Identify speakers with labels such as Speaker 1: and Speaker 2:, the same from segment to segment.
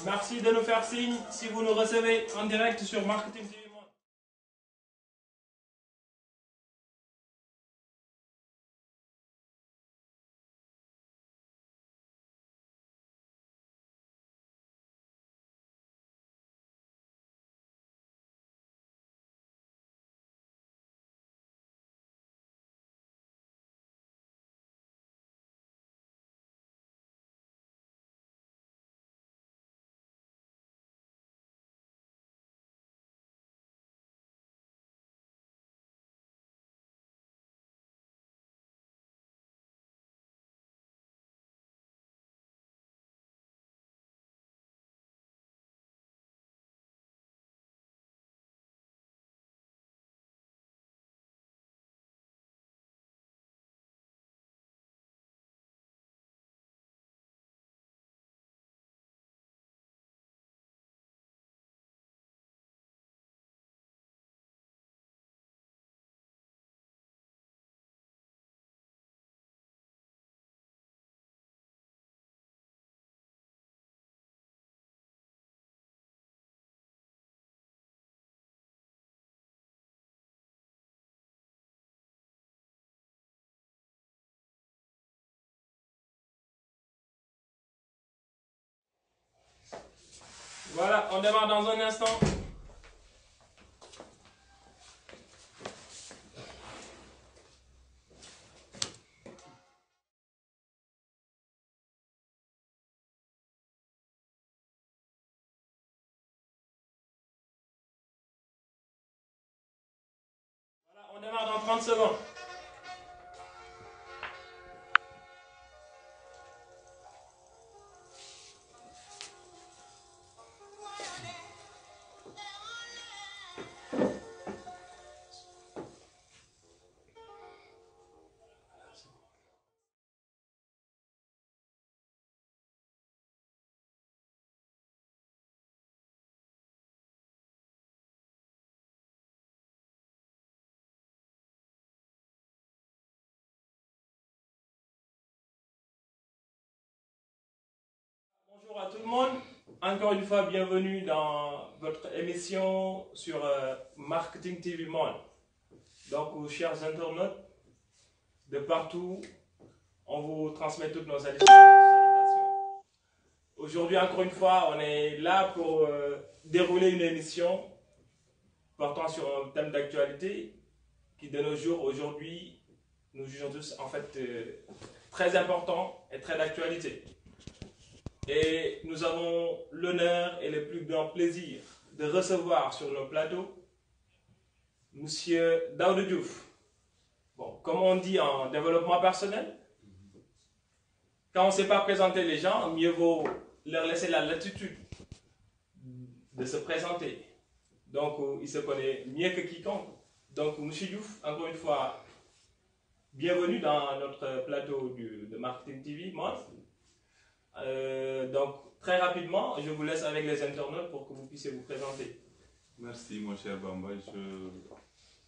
Speaker 1: Merci de nous faire signe si vous nous recevez en direct sur Marketing TV Monde. Voilà, on démarre dans un instant. Voilà, on démarre dans 30 secondes. Bonjour à tout le monde. Encore une fois, bienvenue dans votre émission sur Marketing TV Monde. Donc, aux chers internautes, de partout, on vous transmet toutes nos salutations. Aujourd'hui, encore une fois, on est là pour dérouler une émission portant sur un thème d'actualité qui, de nos jours, aujourd'hui, nous jugeons tous en fait très important et très d'actualité. Et nous avons l'honneur et le plus grand plaisir de recevoir sur nos plateaux Monsieur Daouda Diouf. Bon, comme on dit en développement personnel, quand on ne sait pas présenter les gens, mieux vaut leur laisser la latitude de se présenter. Donc, il se connaît mieux que quiconque. Donc, Monsieur Diouf, encore une fois, bienvenue dans notre plateau de Marketing TV Monde. Donc, très rapidement, je vous laisse avec les internautes pour que vous puissiez vous présenter.
Speaker 2: Merci, mon cher Bamba. Je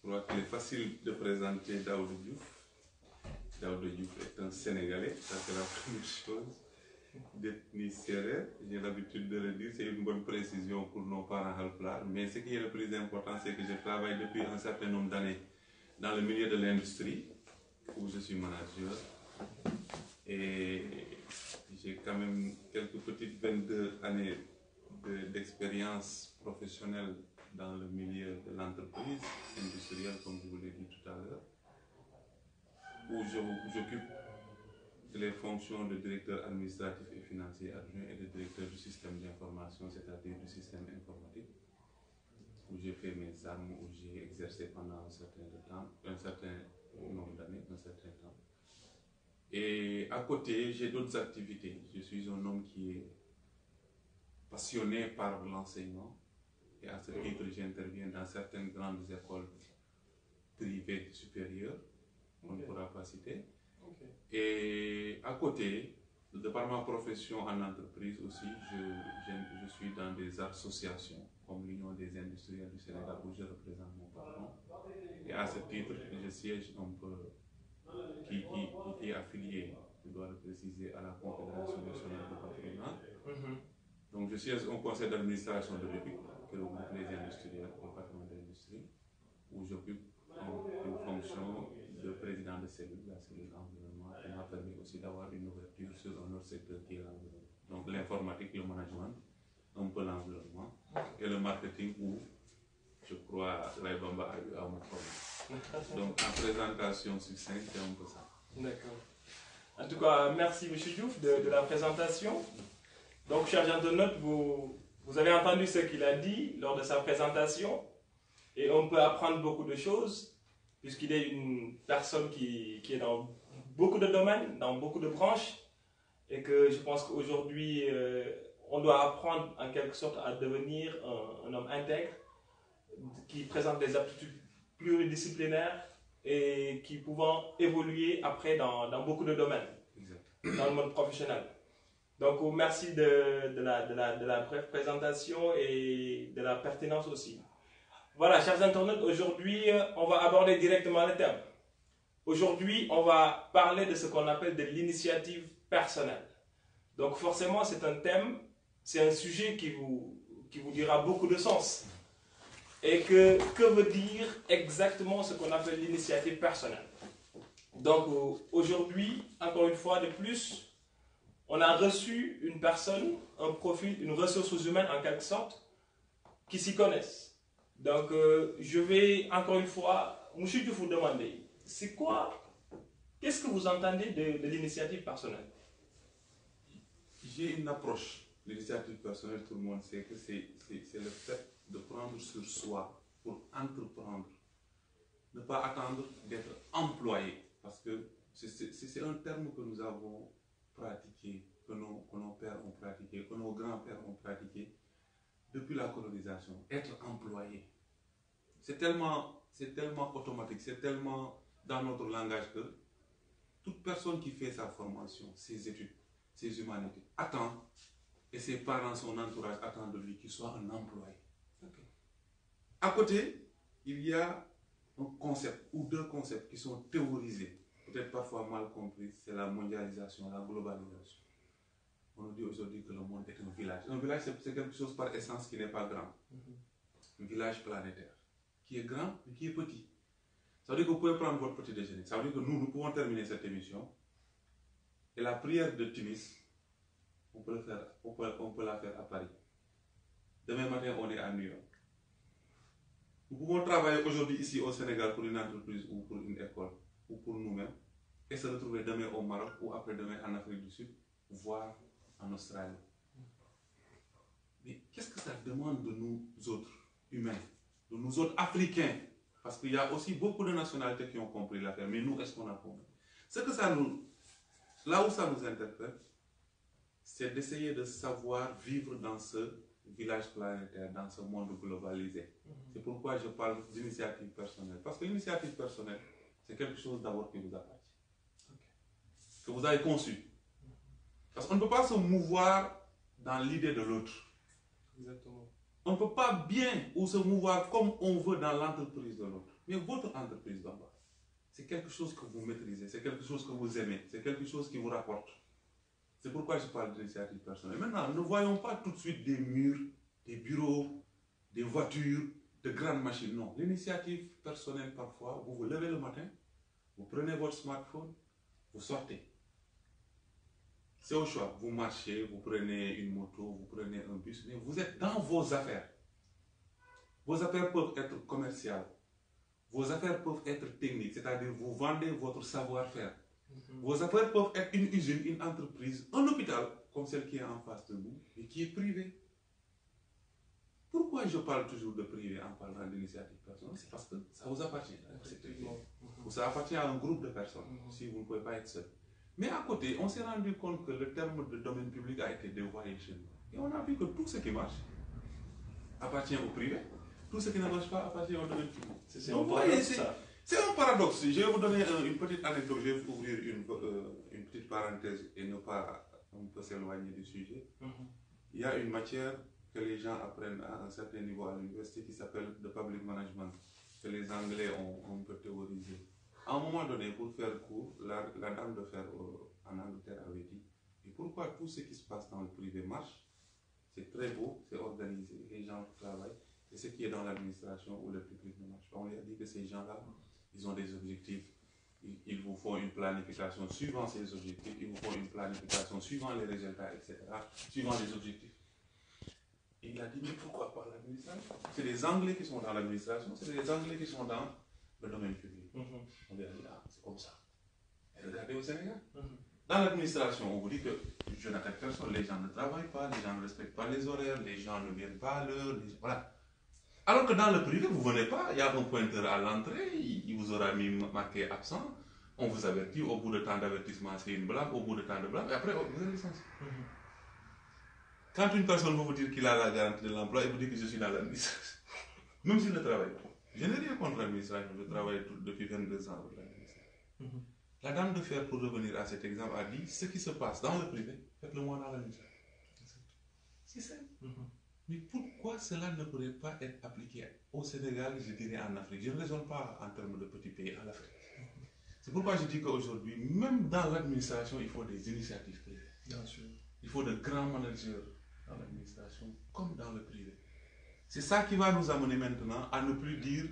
Speaker 2: crois qu'il est facile de présenter Daouda Diouf. Daouda Diouf est un Sénégalais, ça c'est la première chose. D'ethnie sérère, j'ai l'habitude de le dire, c'est une bonne précision pour nos parents halpulaar. Mais ce qui est le plus important, c'est que je travaille depuis un certain nombre d'années dans le milieu de l'industrie, où je suis manager. Et j'ai quand même quelques petites 22 années d'expérience professionnelle dans le milieu de l'entreprise industrielle, comme je vous l'ai dit tout à l'heure, où j'occupe les fonctions de directeur administratif et financier adjoint et de directeur du système d'information, c'est-à-dire du système informatique, où j'ai fait mes armes, où j'ai exercé pendant un certain nombre d'années, un certain temps. Et à côté, j'ai d'autres activités. Je suis un homme qui est passionné par l'enseignement. Et à ce titre, j'interviens dans certaines grandes écoles privées supérieures, on ne pourra pas citer. Et à côté, de par ma profession en entreprise aussi, je suis dans des associations comme l'Union des industriels du Sénégal où je représente mon patron. Et à ce titre, je siège un peu, qui est affilié, je dois le préciser, à la Confédération nationale du patronat. Donc je siège au conseil d'administration de l'EPIC, qui regroupe les industriels au département de l'industrie, où j'occupe une fonction de président de cellule, la cellule environnement, qui m'a permis aussi d'avoir une ouverture sur un autre secteur qui est l'environnement. Donc l'informatique, le management, un peu l'environnement, et le marketing où je crois Laïbamba a eu à me former. Donc en présentation succincte, c'est un peu ça.
Speaker 1: D'accord. En tout cas, merci M. Diouf de la présentation. Donc, chers internautes, vous avez entendu ce qu'il a dit lors de sa présentation et on peut apprendre beaucoup de choses puisqu'il est une personne qui est dans beaucoup de domaines, dans beaucoup de branches et que je pense qu'aujourd'hui, on doit apprendre en quelque sorte à devenir un homme intègre qui présente des aptitudes pluridisciplinaires et qui pouvant évoluer après dans beaucoup de domaines, dans le monde professionnel. Donc, merci de la brève présentation et de la pertinence aussi. Voilà, chers internautes, aujourd'hui, on va aborder directement le thème. Aujourd'hui, on va parler de ce qu'on appelle de l'initiative personnelle. Donc, forcément, c'est un thème, c'est un sujet qui vous dira beaucoup de sens. Et que veut dire exactement ce qu'on appelle l'initiative personnelle? Donc, aujourd'hui, encore une fois de plus, on a reçu une personne, un profil, une ressource humaine en quelque sorte, qui s'y connaissent. Donc, je vais encore une fois, monsieur, vous demander, c'est quoi, qu'est-ce que vous entendez de l'initiative personnelle?
Speaker 2: J'ai une approche. L'initiative personnelle, tout le monde sait que c'est le fait de prendre sur soi pour entreprendre. Ne pas attendre d'être employé. Parce que c'est un terme que nous avons pratiqué, que nos pères ont pratiqué, que nos grands-pères ont pratiqué depuis la colonisation. Être employé. C'est tellement automatique, c'est tellement dans notre langage que toute personne qui fait sa formation, ses études, ses humanités, attend, et ses parents, son entourage attendent de lui qu'il soit un employé. Okay. À côté, il y a un concept ou deux concepts qui sont théorisés, peut-être parfois mal compris, c'est la mondialisation, la globalisation. On nous dit aujourd'hui que le monde est un village. Un village, c'est quelque chose par essence qui n'est pas grand. Un village planétaire, qui est grand, mais qui est petit. Ça veut dire que vous pouvez prendre votre petit déjeuner. Ça veut dire que nous pouvons terminer cette émission. Et la prière de Timis, on peut la faire à Paris. Demain matin, on est à New York. Nous pouvons travailler aujourd'hui ici au Sénégal pour une entreprise ou pour une école ou pour nous-mêmes et se retrouver demain au Maroc ou après-demain en Afrique du Sud, voire en Australie. Mais qu'est-ce que ça demande de nous autres humains, de nous autres Africains? Parce qu'il y a aussi beaucoup de nationalités qui ont compris l'affaire, mais nous, est-ce qu'on a compris? Là où ça nous interpelle, c'est d'essayer de savoir vivre dans ce village planétaire, dans ce monde globalisé. C'est pourquoi je parle d'initiative personnelle. Parce que l'initiative personnelle, c'est quelque chose d'abord qui vous appartient. Que vous avez conçu. Parce qu'on ne peut pas se mouvoir dans l'idée de l'autre.
Speaker 1: Exactement.
Speaker 2: On ne peut pas bien ou se mouvoir comme on veut dans l'entreprise de l'autre. Mais votre entreprise d'en bas, c'est quelque chose que vous maîtrisez, c'est quelque chose que vous aimez, c'est quelque chose qui vous rapporte. C'est pourquoi je parle d'initiative personnelle. Maintenant, ne voyons pas tout de suite des murs, des bureaux, des voitures, de grandes machines. Non, l'initiative personnelle, parfois, vous vous levez le matin, vous prenez votre smartphone, vous sortez. C'est au choix. Vous marchez, vous prenez une moto, vous prenez un bus, mais vous êtes dans vos affaires. Vos affaires peuvent être commerciales. Vos affaires peuvent être techniques, c'est-à-dire vous vendez votre savoir-faire. Vos affaires peuvent être une usine, une entreprise, un hôpital, comme celle qui est en face de vous, et qui est privée. Pourquoi je parle toujours de privé en parlant d'initiative personnelle? C'est parce que ça vous appartient. Ou ça appartient à un groupe de personnes, si vous ne pouvez pas être seul. Mais à côté, on s'est rendu compte que le terme de domaine public a été dévoyé chez nous. Et on a vu que tout ce qui marche appartient au privé. Tout ce qui ne marche pas appartient au domaine public.
Speaker 1: C'est un paradoxe, ça.
Speaker 2: C'est un paradoxe. Je vais vous donner une petite anecdote. Je vais ouvrir une petite parenthèse et ne pas un peu s'éloigner du sujet. Il y a une matière que les gens apprennent à un certain niveau à l'université qui s'appelle le public management, que les Anglais ont un peu théorisé. À un moment donné, pour faire court, la dame de fer en Angleterre avait dit, et pourquoi tout ce qui se passe dans le privé marche, c'est très beau, c'est organisé, les gens travaillent. Et ce qui est dans l'administration où le public ne marche pas, on leur dit que ces gens-là, ils ont des objectifs. Il vous faut une planification suivant ces objectifs, il vous faut une planification suivant les résultats, etc., suivant les objectifs. Et il a dit, mais pourquoi pas l'administration? C'est les Anglais qui sont dans l'administration, c'est les Anglais qui sont dans le domaine public. On lui a dit, ah, c'est comme ça. Et regardez au Sénégal. Dans l'administration, on vous dit que je n'attaque personne, les gens ne travaillent pas, les gens ne respectent pas les horaires, les gens ne viennent pas à l'heure, voilà. Alors que dans le privé, vous ne venez pas, il y a un pointeur à l'entrée, il vous aura mis marqué absent, on vous avertit, au bout de temps d'avertissement, c'est une blague, au bout de temps de blague, et après, vous êtes licencié. Quand une personne va vous dire qu'il a la garantie de l'emploi, il vous dit que je suis dans l'administration, même s'il ne travaille pas. Je n'ai rien contre l'administration, je travaille depuis 22 ans avec l'administration. La dame de fer, pour revenir à cet exemple, a dit ce qui se passe dans le privé, faites-le moi dans l'administration. C'est simple. Mais pourquoi cela ne pourrait pas être appliqué au Sénégal, je dirais en Afrique? Je ne raisonne pas en termes de petits pays en Afrique. C'est pourquoi je dis qu'aujourd'hui, même dans l'administration, il faut des initiatives privées.
Speaker 1: Bien sûr.
Speaker 2: Il faut de grands managers dans l'administration, comme dans le privé. C'est ça qui va nous amener maintenant à ne plus dire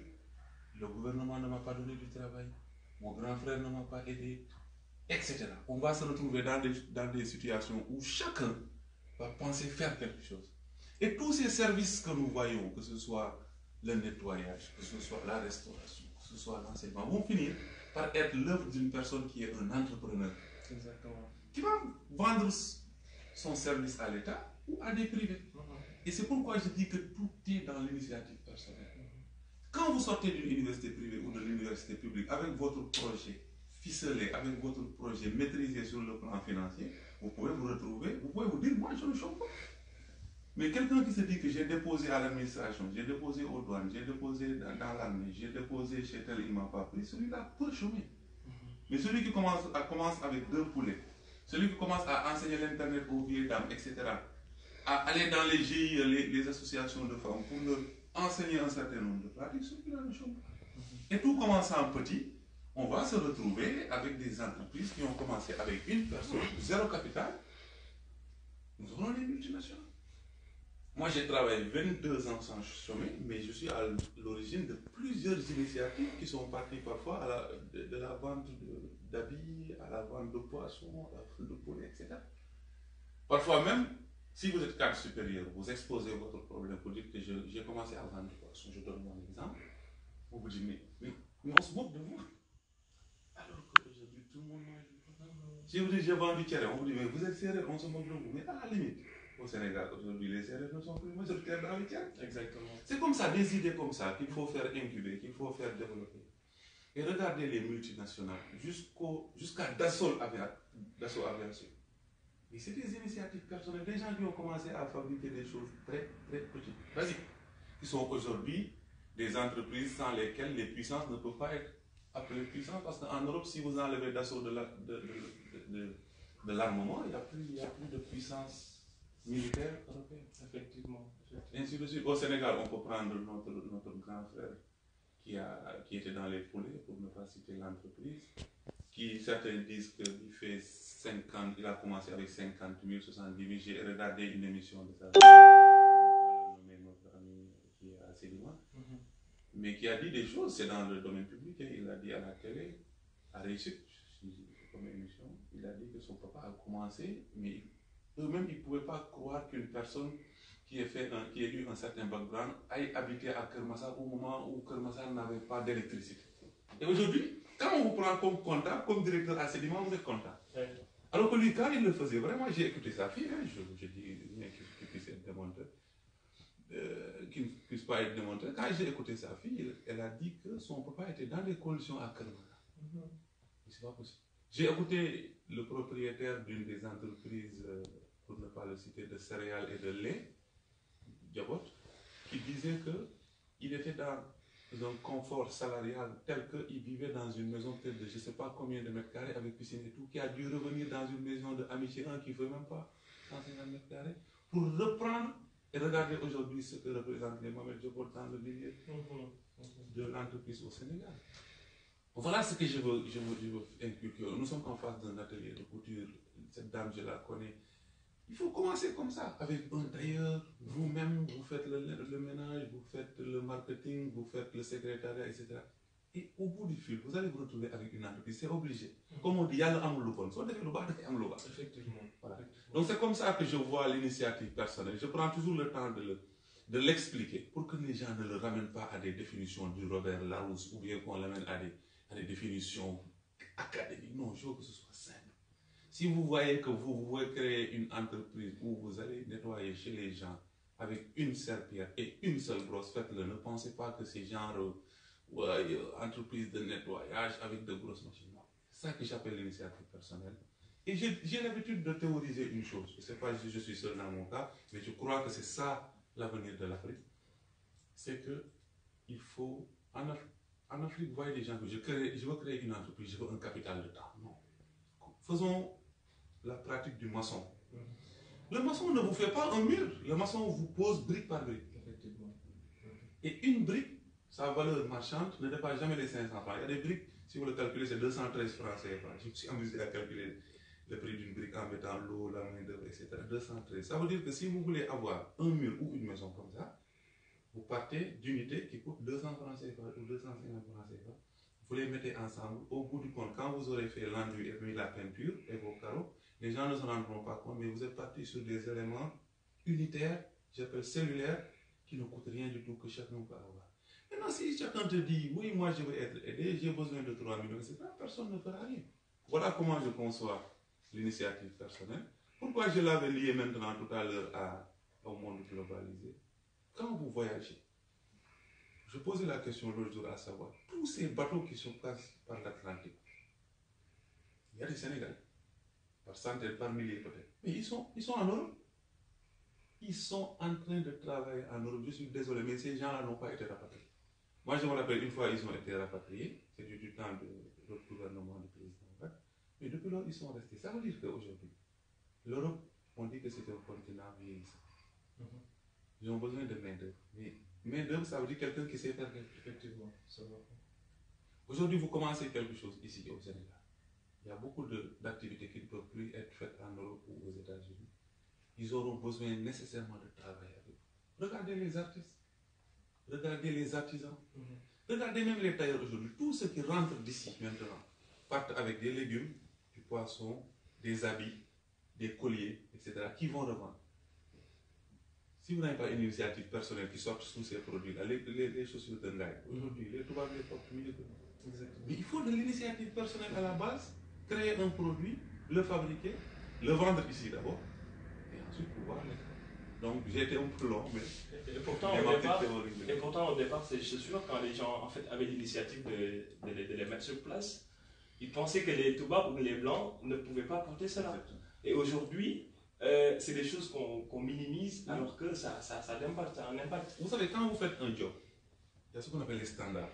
Speaker 2: le gouvernement ne m'a pas donné du travail, mon grand frère ne m'a pas aidé, etc. On va se retrouver dans des situations où chacun va penser faire quelque chose. Et tous ces services que nous voyons, que ce soit le nettoyage, que ce soit la restauration, que ce soit l'enseignement, vont finir par être l'œuvre d'une personne qui est un entrepreneur.
Speaker 1: Exactement.
Speaker 2: Qui va vendre son service à l'État ou à des privés. Et c'est pourquoi je dis que tout est dans l'initiative personnelle. Quand vous sortez d'une université privée ou de l'université publique avec votre projet ficelé, avec votre projet maîtrisé sur le plan financier, vous pouvez vous retrouver, vous pouvez vous dire, moi je ne chôme pas. Mais quelqu'un qui se dit que j'ai déposé à l'administration, j'ai déposé aux douanes, j'ai déposé dans l'armée, j'ai déposé chez tel, il ne m'a pas pris, celui-là peut chômer. Mais celui qui commence avec 2 poulets, celui qui commence à enseigner l'Internet aux vieilles dames, etc., à aller dans les GIE, les associations de femmes, pour leur enseigner un certain nombre de pratiques, celui-là ne chôme pas. Et tout commençant petit, on va se retrouver avec des entreprises qui ont commencé avec une personne, 0 capital. Nous aurons les multinationales. Moi, j'ai travaillé 22 ans sans chômer, mais je suis à l'origine de plusieurs initiatives qui sont parties parfois de la vente d'habits, à la vente de poissons, à la vente de poulet, etc. Parfois même, si vous êtes cadre supérieur, vous exposez votre problème pour dire que j'ai commencé à vendre des poissons, je donne mon exemple, on vous dit, mais on se moque de vous. Alors qu'aujourd'hui, tout le monde mange du poisson. Si vous dites, j'ai vendu du on vous dit, mais vous êtes sérieux, on se moque de vous. Mais à la limite, au Sénégal, aujourd'hui, les Sérères ne sont plus majoritaires dans les tiers.
Speaker 1: Exactement.
Speaker 2: C'est comme ça, des idées comme ça qu'il faut faire incuber, qu'il faut faire développer. Et regardez les multinationales, jusqu'à Dassault Aviation. Et c'est des initiatives personnelles, des gens qui ont commencé à fabriquer des choses très, très petites, basiques, qui sont aujourd'hui des entreprises sans lesquelles les puissances ne peuvent pas être appelées puissances, parce qu'en Europe, si vous enlevez Dassault de l'armement, il n'y a plus de puissance militaire européenne.
Speaker 1: Effectivement.
Speaker 2: Ainsi de suite. Au Sénégal, on peut prendre notre grand frère qui était dans les poulets, pour ne pas citer l'entreprise, qui certains disent qu'il fait 50, il a commencé avec 50 000, 70 000. J'ai regardé une émission de ça, je ne vais pas le nommer, notre ami qui est assez loin, mais qui a dit des choses, c'est dans le domaine public, hein. Il a dit à la télé, à Réussite, comme émission, il a dit que son papa a commencé, mais eux-mêmes, ils ne pouvaient pas croire qu'une personne qui ait eu un certain background aille habiter à Kermassa au moment où Kermassa n'avait pas d'électricité. Et aujourd'hui, quand on vous prend comme comptable, comme directeur à Sédiment, vous êtes comptable. Ouais. Alors que lui, quand il le faisait, vraiment, j'ai écouté sa fille, hein, je dis qu'il puisse être démonté, qu'il ne puisse pas être démonté. Quand j'ai écouté sa fille, elle a dit que son papa était dans des conditions à Kermassa. C'est pas possible. J'ai écouté le propriétaire d'une des entreprises, pour ne pas le citer, de céréales et de lait, Diabot, qui disait qu'il était dans un confort salarial tel qu'il vivait dans une maison peut-être de je ne sais pas combien de mètres carrés avec piscine et tout, qui a dû revenir dans une maison d'amitié 1 qui ne fait même pas 150 mètres carrés, pour reprendre et regarder aujourd'hui ce que représente les Mohamed Diabot dans le milieu de l'entreprise au Sénégal. Voilà ce que je veux inculquer. Nous sommes en face d'un atelier de couture. Cette dame, je la connais. Il faut commencer comme ça, avec un tailleur, vous-même, vous faites le ménage, vous faites le marketing, vous faites le secrétariat, etc. Et au bout du fil, vous allez vous retrouver avec une entreprise, c'est obligé. Comme on dit, il y a le bon, soit le bas,
Speaker 1: Effectivement.
Speaker 2: Voilà. Donc c'est comme ça que je vois l'initiative personnelle. Je prends toujours le temps de l'expliquer pour que les gens ne le ramènent pas à des définitions du Robert Larousse ou bien qu'on l'amène à des définitions académiques. Non, je veux que ce soit simple. Si vous voyez que vous voulez créer une entreprise où vous allez nettoyer chez les gens avec une serpillère et une seule brosse, faites-le. Ne pensez pas que c'est genre entreprise de nettoyage avec de grosses machines. C'est ça que j'appelle l'initiative personnelle. Et j'ai l'habitude de théoriser une chose. Je ne sais pas si je suis seul dans mon cas, mais je crois que c'est ça l'avenir de l'Afrique. C'est qu'il faut, en Afrique, vous voyez des gens que je veux créer une entreprise, je veux un capital de temps. Non. Faisons la pratique du maçon. Le maçon ne vous fait pas un mur, le maçon vous pose brique par brique. Et une brique, sa valeur marchande ne dépasse jamais les 500 francs. Il y a des briques, si vous le calculez, c'est 213 francs CFA. Je me suis amusé à calculer le prix d'une brique en mettant l'eau, la main-d'œuvre, etc. 213. Ça veut dire que si vous voulez avoir un mur ou une maison comme ça, vous partez d'unités qui coûtent 200 francs CFA ou 250 francs CFA. Vous les mettez ensemble. Au bout du compte, quand vous aurez fait l'enduit et puis la peinture et vos carreaux, les gens ne se rendront pas compte, mais vous êtes parti sur des éléments unitaires, j'appelle cellulaires, qui ne coûtent rien du tout, que chacun peut avoir. Maintenant, si chacun te dit, oui, moi je veux être aidé, j'ai besoin de 3 millions, etc., personne ne fera rien. Voilà comment je conçois l'initiative personnelle. Pourquoi je l'avais lié maintenant tout à l'heure au monde globalisé? Quand vous voyagez, je posais la question l'autre jour à savoir, tous ces bateaux qui se passent par l'Atlantique, il y a des Sénégalais, par centaines, par milliers peut-être, mais ils sont en Europe. Ils sont en train de travailler en Europe. Je suis désolé, mais ces gens-là n'ont pas été rapatriés. Moi, je me rappelle, une fois, ils ont été rapatriés. C'était du temps de l'autre gouvernement du président. Mais depuis lors, ils sont restés. Ça veut dire qu'aujourd'hui, l'Europe, on dit que c'est un continent vieillissant. Ils ont besoin de main-d'œuvre. Mais main-d'œuvre, ça veut dire quelqu'un qui sait faire quelque chose.
Speaker 1: Effectivement, ça va.
Speaker 2: Aujourd'hui, vous commencez quelque chose ici au Sénégal. Il y a beaucoup d'activités qui ne peuvent plus être faites en Europe ou aux États-Unis. Ils auront besoin nécessairement de travailler avec vous. Regardez les artistes, regardez les artisans, regardez même les tailleurs aujourd'hui. Tous ceux qui rentrent d'ici maintenant partent avec des légumes, du poisson, des habits, des colliers, etc., qui vont revendre. Si vous n'avez pas une initiative personnelle qui sorte sous ces produits-là, les chaussures de Ngaï, aujourd'hui, les toubacs les portent mieux que nous. Mais il faut de l'initiative personnelle à la base, créer un produit, le fabriquer, le vendre ici d'abord, et ensuite pouvoir les faire. Donc j'ai été un peu long, mais.
Speaker 1: Et pourtant, au départ, ces chaussures, quand les gens en fait, avaient l'initiative de les mettre sur place, ils pensaient que les toubacs ou les blancs ne pouvaient pas porter cela. Exactement. Et aujourd'hui, c'est des choses qu'on minimise alors que ça a un impact.
Speaker 2: Vous savez, quand vous faites un job, il y a ce qu'on appelle les standards.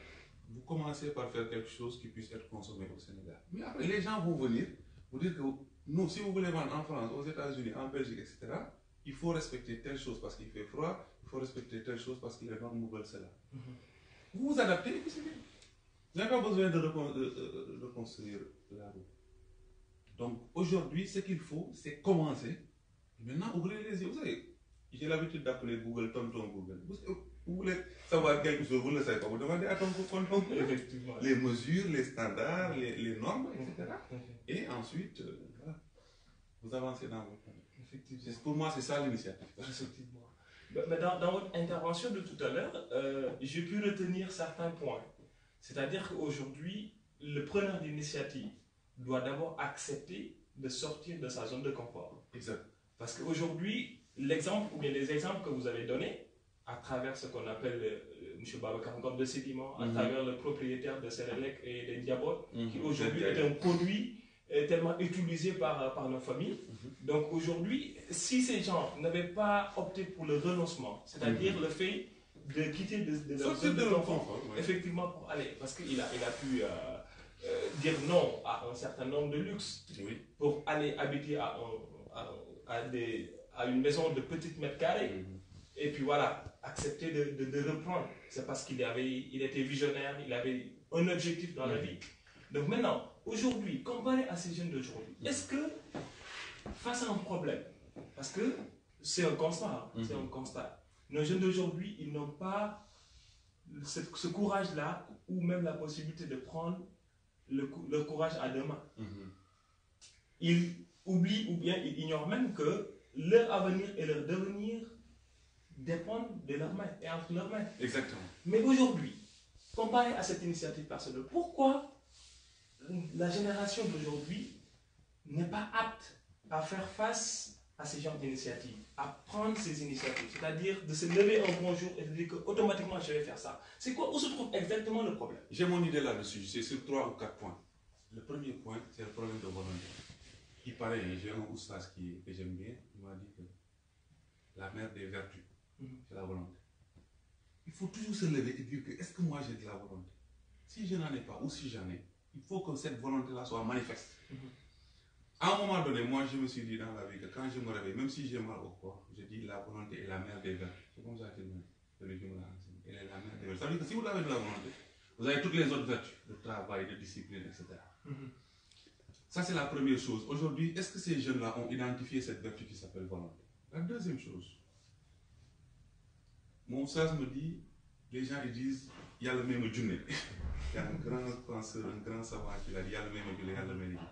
Speaker 2: Vous commencez par faire quelque chose qui puisse être consommé au Sénégal. Mais après, les gens vont venir vous dire que nous, si vous voulez vendre en France, aux États-Unis, en Belgique, etc., il faut respecter telle chose parce qu'il fait froid, il faut respecter telle chose parce que les normes veulent cela. Vous vous adaptez et puis c'est bien. Vous n'avez pas besoin de reconstruire la route. Donc aujourd'hui, ce qu'il faut, c'est commencer. Maintenant, ouvrez les yeux. Vous savez, j'ai l'habitude d'appeler Google tonton Google. Vous voulez savoir quelque chose, vous ne le savez pas. Vous demandez à tonton Google.
Speaker 1: Effectivement.
Speaker 2: Les mesures, les standards, les normes, etc. Et ensuite, voilà, vous avancez dans votre vie. Effectivement. Pour moi, c'est ça l'initiative.
Speaker 1: Effectivement. Mais dans votre intervention de tout à l'heure, j'ai pu retenir certains points. C'est-à-dire qu'aujourd'hui, le preneur d'initiative doit d'abord accepter de sortir de sa zone de confort.
Speaker 2: Exact.
Speaker 1: Parce qu'aujourd'hui, l'exemple ou bien les exemples que vous avez donnés, à travers ce qu'on appelle M. Babacar Ngom de Sédiment, à travers le propriétaire de Sénélec et des Diabotes, qui aujourd'hui est un produit tellement utilisé par nos familles. Donc aujourd'hui, si ces gens n'avaient pas opté pour le renoncement, c'est-à-dire le fait de quitter de leur zone de confort, effectivement pour aller, parce qu'il a pu dire non à un certain nombre de luxes pour aller habiter à une maison de petites mètres carrés. Et puis voilà, accepter de reprendre. C'est parce qu'il était visionnaire, il avait un objectif dans la vie. Donc maintenant, aujourd'hui, comparé à ces jeunes d'aujourd'hui, est-ce que, face à un problème, Parce que c'est un constat. C'est un constat. Nos jeunes d'aujourd'hui, ils n'ont pas ce courage-là ou même la possibilité de prendre le courage à deux mains. Ils oublient ou bien ils ignorent même que leur avenir et leur devenir dépendent de leurs mains et entre leurs mains.
Speaker 2: Exactement.
Speaker 1: Mais aujourd'hui, comparé à cette initiative personnelle, pourquoi la génération d'aujourd'hui n'est pas apte à faire face à ces genres d'initiatives, à prendre ces initiatives, c'est-à-dire de se lever un bon jour et de dire que automatiquement je vais faire ça. C'est quoi, où se trouve exactement le problème?
Speaker 2: J'ai mon idée là-dessus, c'est sur 3 ou 4 points. Le premier point, c'est le problème de volonté. Il paraît, j'ai un oustaz que j'aime bien, il m'a dit que la mère des vertus, c'est la volonté. Il faut toujours se lever et dire que est-ce que moi j'ai de la volonté? Si je n'en ai pas ou si j'en ai, il faut que cette volonté-là soit manifeste. À un moment donné, moi je me suis dit dans la vie que quand je me réveille, même si j'ai mal au corps, je dis la volonté est la mère des vertus. C'est comme ça qu'il me dit. Elle est la mère des vertus. Ça veut dire que si vous avez de la volonté, vous avez toutes les autres vertus, de travail, de discipline, etc. Ça c'est la première chose. Aujourd'hui, est-ce que ces jeunes-là ont identifié cette vertu qui s'appelle volonté? La deuxième chose, mon sage me dit, les gens ils disent, il y a le même djunné. Il y a un grand penseur, un grand savant qui a dit, il y a le même djunné, il y a le même djunné.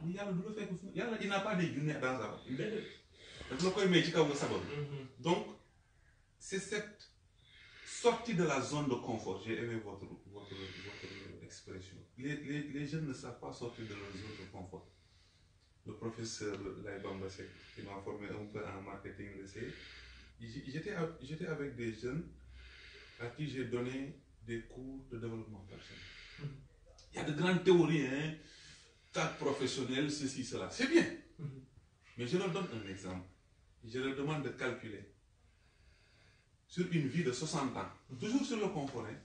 Speaker 2: Mais il n'a pas de djunné dans sa vie. Donc, c'est cette sortie de la zone de confort. J'ai aimé votre expression. Les jeunes ne savent pas sortir de leur zone de confort. Le professeur Laïbamba Sek, qui m'a formé un peu en marketing, j'étais avec des jeunes à qui j'ai donné des cours de développement personnel. Il y a de grandes théories, hein, cadre professionnel, ceci, cela. C'est bien. Mais je leur donne un exemple. Je leur demande de calculer sur une vie de 60 ans, toujours sur le confort. Hein.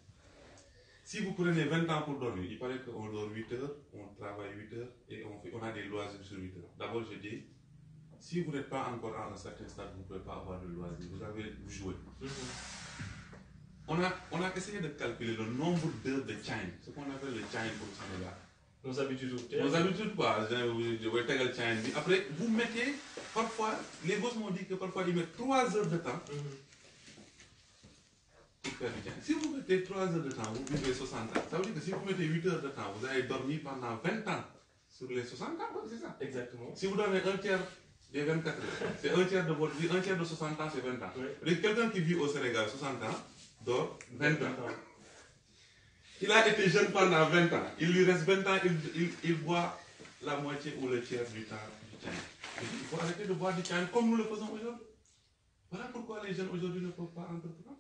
Speaker 2: Si vous prenez 20 ans pour dormir, il paraît qu'on dort 8 heures, on travaille 8 heures et on a des loisirs sur 8 heures. D'abord, je dis, si vous n'êtes pas encore à un certain stade, vous ne pouvez pas avoir de loisirs, vous avez joué. On a essayé de calculer le nombre d'heures de time, ce qu'on appelle le time pour le Sénégal.
Speaker 1: Nos habitudes.
Speaker 2: Nos habitudes, quoi. Après, vous mettez, parfois, les gosses m'ont dit que parfois ils mettent 3 heures de temps pour faire du time. Si vous mettez 3 heures de temps, vous vivez 60 ans. Ça veut dire que si vous mettez 8 heures de temps, vous avez dormi pendant 20 ans sur les 60 ans, c'est ça?
Speaker 1: Exactement.
Speaker 2: Si vous donnez un tiers des 24 heures, c'est un tiers de votre vie, un tiers de 60 ans, c'est 20 ans. Oui. Quelqu'un qui vit au Sénégal 60 ans, dort 20 ans. Il a été jeune pendant 20 ans. Il lui reste 20 ans, il boit la moitié ou le tiers du temps du time. Il faut arrêter de boire du time comme nous le faisons aujourd'hui. Voilà pourquoi les jeunes aujourd'hui ne peuvent pas entreprendre.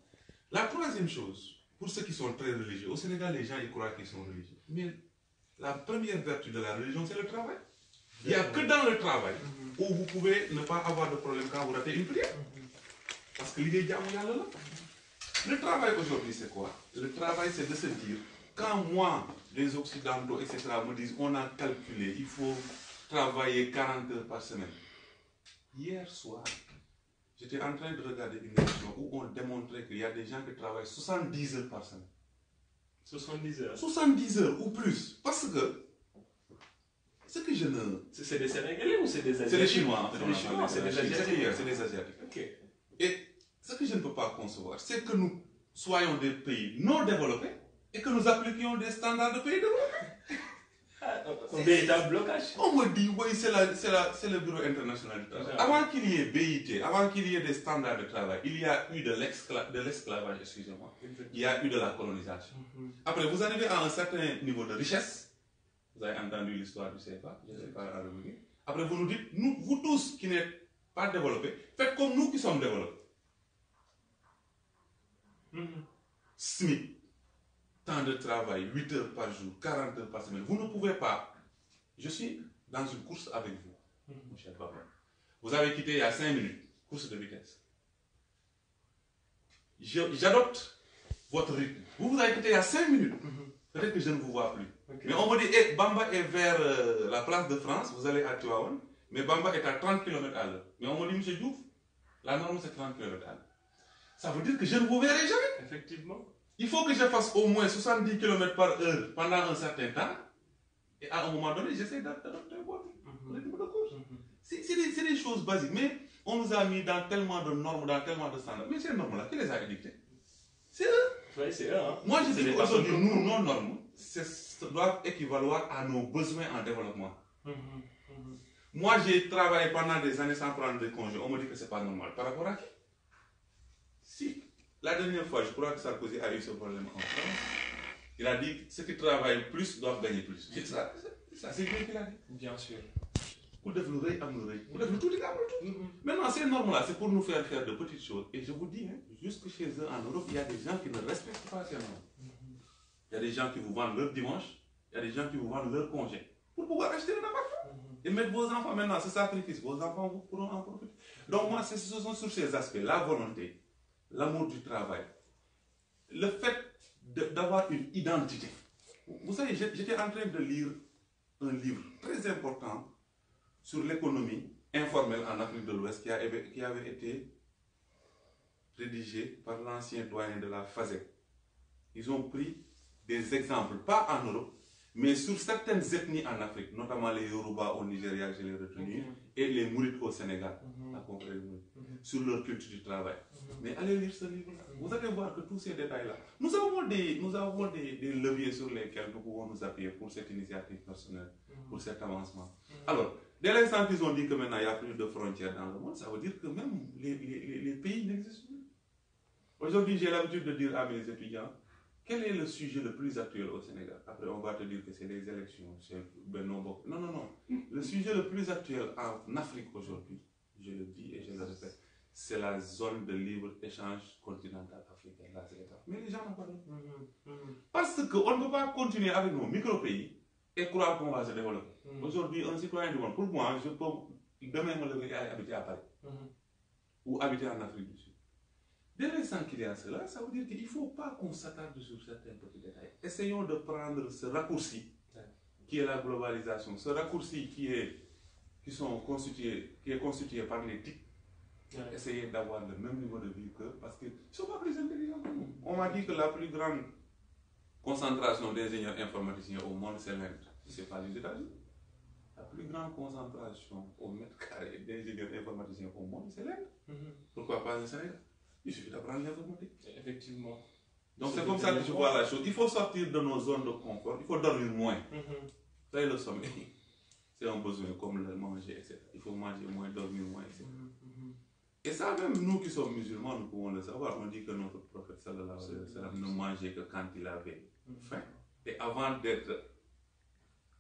Speaker 2: La troisième chose, pour ceux qui sont très religieux, au Sénégal, les gens ils croient qu'ils sont religieux. Mais la première vertu de la religion, c'est le travail. Il n'y a que dans le travail où vous pouvez ne pas avoir de problème quand vous ratez une prière. Parce que l'idée est là. Le travail aujourd'hui, c'est quoi? Le travail, c'est de se dire, quand moi, les Occidentaux, etc., me disent, on a calculé, il faut travailler 40 heures par semaine. Hier soir, j'étais en train de regarder une émission où on démontrait qu'il y a des gens qui travaillent 70 heures par semaine.
Speaker 1: 70 heures.
Speaker 2: 70 heures ou plus. Parce que, ce que je ne...
Speaker 1: C'est des Sénégalais ou c'est des Asiatiques?
Speaker 2: C'est des Chinois.
Speaker 1: C'est des Chinois, c'est des Asiatiques.
Speaker 2: C'est des Asiatiques.
Speaker 1: Ok.
Speaker 2: Et ce que je ne peux pas concevoir, c'est que nous soyons des pays non développés et que nous appliquions des standards de pays développés.
Speaker 1: Un véritable blocage.
Speaker 2: On me dit, oui, c'est le Bureau international du travail. Avant qu'il y ait BIT, avant qu'il y ait des standards de travail, il y a eu de l'esclavage, excusez-moi. Il y a eu de la colonisation. Après, vous arrivez à un certain niveau de richesse. Vous avez entendu l'histoire du CFA, je ne sais pas en revenir. Après, vous nous dites, vous tous qui n'êtes pas développés, faites comme nous qui sommes développés. SMIC, temps de travail, 8 heures par jour, 40 heures par semaine. Vous ne pouvez pas. Je suis dans une course avec vous, mon cher papa. Vous avez quitté il y a 5 minutes, course de vitesse. J'adopte votre rythme. Vous avez quitté il y a 5 minutes. Peut-être que je ne vous vois plus. Okay. Mais on me dit, hey, Bamba est vers la place de France, vous allez à Tuaon, mais Bamba est à 30 km à l'heure. Mais on me dit, monsieur Diouf, la norme c'est 30 km à l'heure. Ça veut dire que je ne vous verrai jamais.
Speaker 1: Effectivement.
Speaker 2: Il faut que je fasse au moins 70 km par heure pendant un certain temps. Et à un moment donné, j'essaie d'adopter votre rythme de course. C'est des choses basiques. Mais On nous a mis dans tellement de normes, dans tellement de standards. Mais ces normes-là, qui les a édictées? C'est eux.
Speaker 1: Oui, c'est eux. Hein.
Speaker 2: Moi, je dis qu'aujourd'hui, nous, nos normes, doivent équivaloir à nos besoins en développement. Moi, j'ai travaillé pendant des années sans prendre de congé. On me dit que ce n'est pas normal. Par rapport à qui? Si, la dernière fois, je crois que Sarkozy a eu ce problème en France. Il a dit que ceux qui travaillent plus doivent gagner plus. Ça c'est bien qu'il a dit.
Speaker 1: Bien sûr.
Speaker 2: Vous devez l'oreille à l'oreille. Vous devez tout les gars, tout. Maintenant, ces normes-là, c'est pour nous faire de petites choses. Et je vous dis, hein, jusque chez eux en Europe, il y a des gens qui ne respectent pas ces normes. Il y a des gens qui vous vendent leur dimanche, il y a des gens qui vous vendent leur congé pour pouvoir acheter un appartement. Et mettre vos enfants maintenant, ce sacrifice, vos enfants vous pourront en profiter. Donc, moi, ce sont sur ces aspects, la volonté, l'amour du travail, le fait d'avoir une identité. Vous savez, j'étais en train de lire un livre très important sur l'économie informelle en Afrique de l'Ouest qui avait été rédigé par l'ancien doyen de la FASEC. Ils ont pris des exemples, pas en Europe, mais sur certaines ethnies en Afrique, notamment les Yoruba au Nigeria, je l'ai retenu, et les Mourides au Sénégal, sur leur culture du travail. Mais allez lire ce livre-là. Vous allez voir que tous ces détails-là, nous avons des leviers sur lesquels nous pouvons nous appuyer pour cette initiative personnelle, pour cet avancement. Alors, dès l'instant qu'ils ont dit que maintenant il n'y a plus de frontières dans le monde, ça veut dire que même les pays n'existent plus. Aujourd'hui, j'ai l'habitude de dire à mes étudiants, quel est le sujet le plus actuel au Sénégal? Après, on va te dire que c'est les élections, c'est Benno Bokk. Non, non, non. Le sujet le plus actuel en Afrique aujourd'hui, je le dis et je le répète, c'est la zone de libre-échange continentale africaine, la ZLECAf. Mais les gens n'en parlent pas. Parce qu'on ne peut pas continuer avec nos micro-pays et croire qu'on va se développer. Aujourd'hui, un citoyen du monde, pour moi, je peux demain me lever et habiter à Paris. Ou habiter en Afrique du Sud. Dès l'instant qu'il y a cela, ça veut dire qu'il ne faut pas qu'on s'attarde sur certains petits détails. Essayons de prendre ce raccourci qui est la globalisation, ce raccourci qui est constitué par les TIC. Essayez d'avoir le même niveau de vie qu'eux parce qu'ils ne sont pas plus intelligents que nous. On m'a dit que la plus grande concentration d'ingénieurs informaticiens au monde, c'est l'Inde. Ce n'est pas les États-Unis. La plus grande concentration au mètre carré d'ingénieurs informaticiens au monde, c'est l'Inde. Pourquoi pas le Sénégal? Il suffit d'apprendre l'informatique.
Speaker 1: Effectivement.
Speaker 2: Donc c'est comme ça que je vois la chose. Il faut sortir de nos zones de confort. Il faut dormir moins. Vous savez, le sommeil, c'est un besoin comme le manger, etc. Il faut manger moins, dormir moins, etc. Et ça, même nous qui sommes musulmans, nous pouvons le savoir. On dit que notre prophète sallallahu alayhi wa sallam ne mangeait que quand il avait faim. Et avant d'être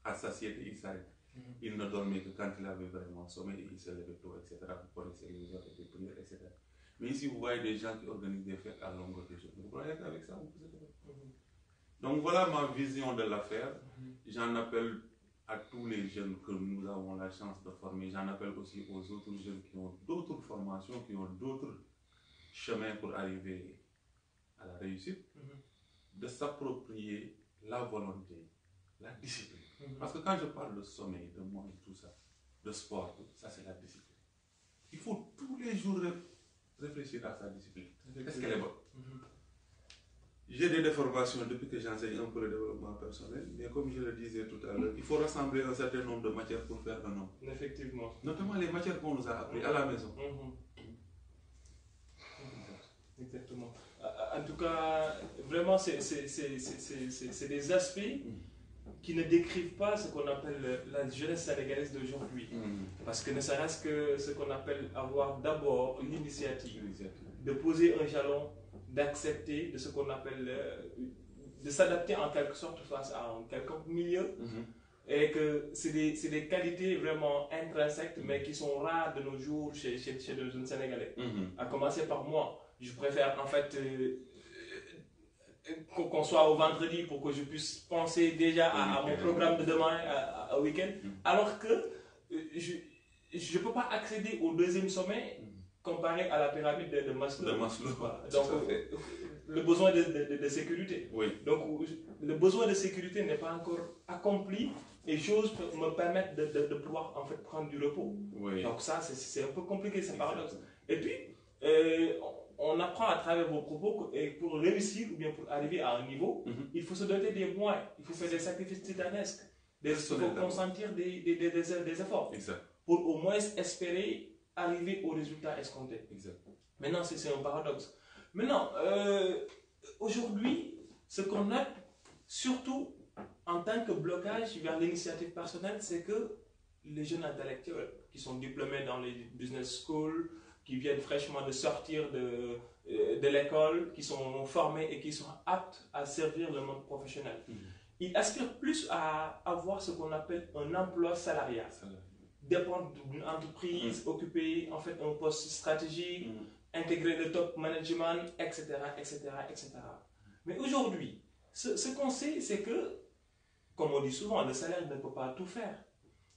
Speaker 2: à satiété, il s'arrête. Il ne dormait que quand il avait vraiment sommeil et il se levait tôt, etc. Pour connaître les heures et les prières, etc. Mais ici, vous voyez des gens qui organisent des fêtes à longueur de journée. Vous croyez qu'avec ça, vous pouvez faire? Donc voilà ma vision de l'affaire. J'en appelle à tous les jeunes que nous avons la chance de former. J'en appelle aussi aux autres jeunes qui ont d'autres formations, qui ont d'autres chemins pour arriver à la réussite, de s'approprier la volonté, la discipline. Parce que quand je parle de sommeil, de manger, tout ça, de sport, ça c'est la discipline. Il faut tous les jours réfléchir à sa discipline. Est-ce qu'elle est bonne? J'ai des déformations depuis que j'enseigne un peu le développement personnel, mais comme je le disais tout à l'heure, il faut rassembler un certain nombre de matières pour faire un homme.
Speaker 1: Effectivement.
Speaker 2: Notamment les matières qu'on nous a apprises à la maison.
Speaker 1: Exactement. En tout cas, vraiment, c'est des aspects qui ne décrivent pas ce qu'on appelle la jeunesse sénégalaise d'aujourd'hui. Parce que ne serait-ce que ce qu'on appelle avoir d'abord l'initiative de poser un jalon, d'accepter de ce qu'on appelle, de s'adapter en quelque sorte face à un quelconque milieu, et que c'est des qualités vraiment intrinsèques, mais qui sont rares de nos jours chez les jeunes Sénégalais. À commencer par moi, je préfère en fait qu'on soit au vendredi pour que je puisse penser déjà à mon programme de demain, au week-end, alors que je ne peux pas accéder au deuxième sommet comparé à la pyramide de Maslow. Donc, le besoin de sécurité. Donc, le besoin de sécurité n'est pas encore accompli et choses me permettent de pouvoir en fait prendre du repos. Donc ça, c'est un peu compliqué, c'est paradoxe. Et puis, on apprend à travers vos propos que pour réussir ou bien pour arriver à un niveau, il faut se doter des moyens, il faut faire des sacrifices titanesques, il faut consentir des efforts pour au moins espérer arriver au résultat escompté.
Speaker 2: Exact.
Speaker 1: Maintenant, c'est un paradoxe. Maintenant, aujourd'hui, ce qu'on a, surtout en tant que blocage vers l'initiative personnelle, c'est que les jeunes intellectuels qui sont diplômés dans les business schools, qui viennent fraîchement de sortir de l'école, qui sont formés et qui sont aptes à servir le monde professionnel, ils aspirent plus à avoir ce qu'on appelle un emploi salarial. Dépendre d'une entreprise, occuper en fait un poste stratégique, intégrer le top management, etc., etc., etc. Mais aujourd'hui, ce qu'on sait, c'est que, comme on dit souvent, le salaire ne peut pas tout faire.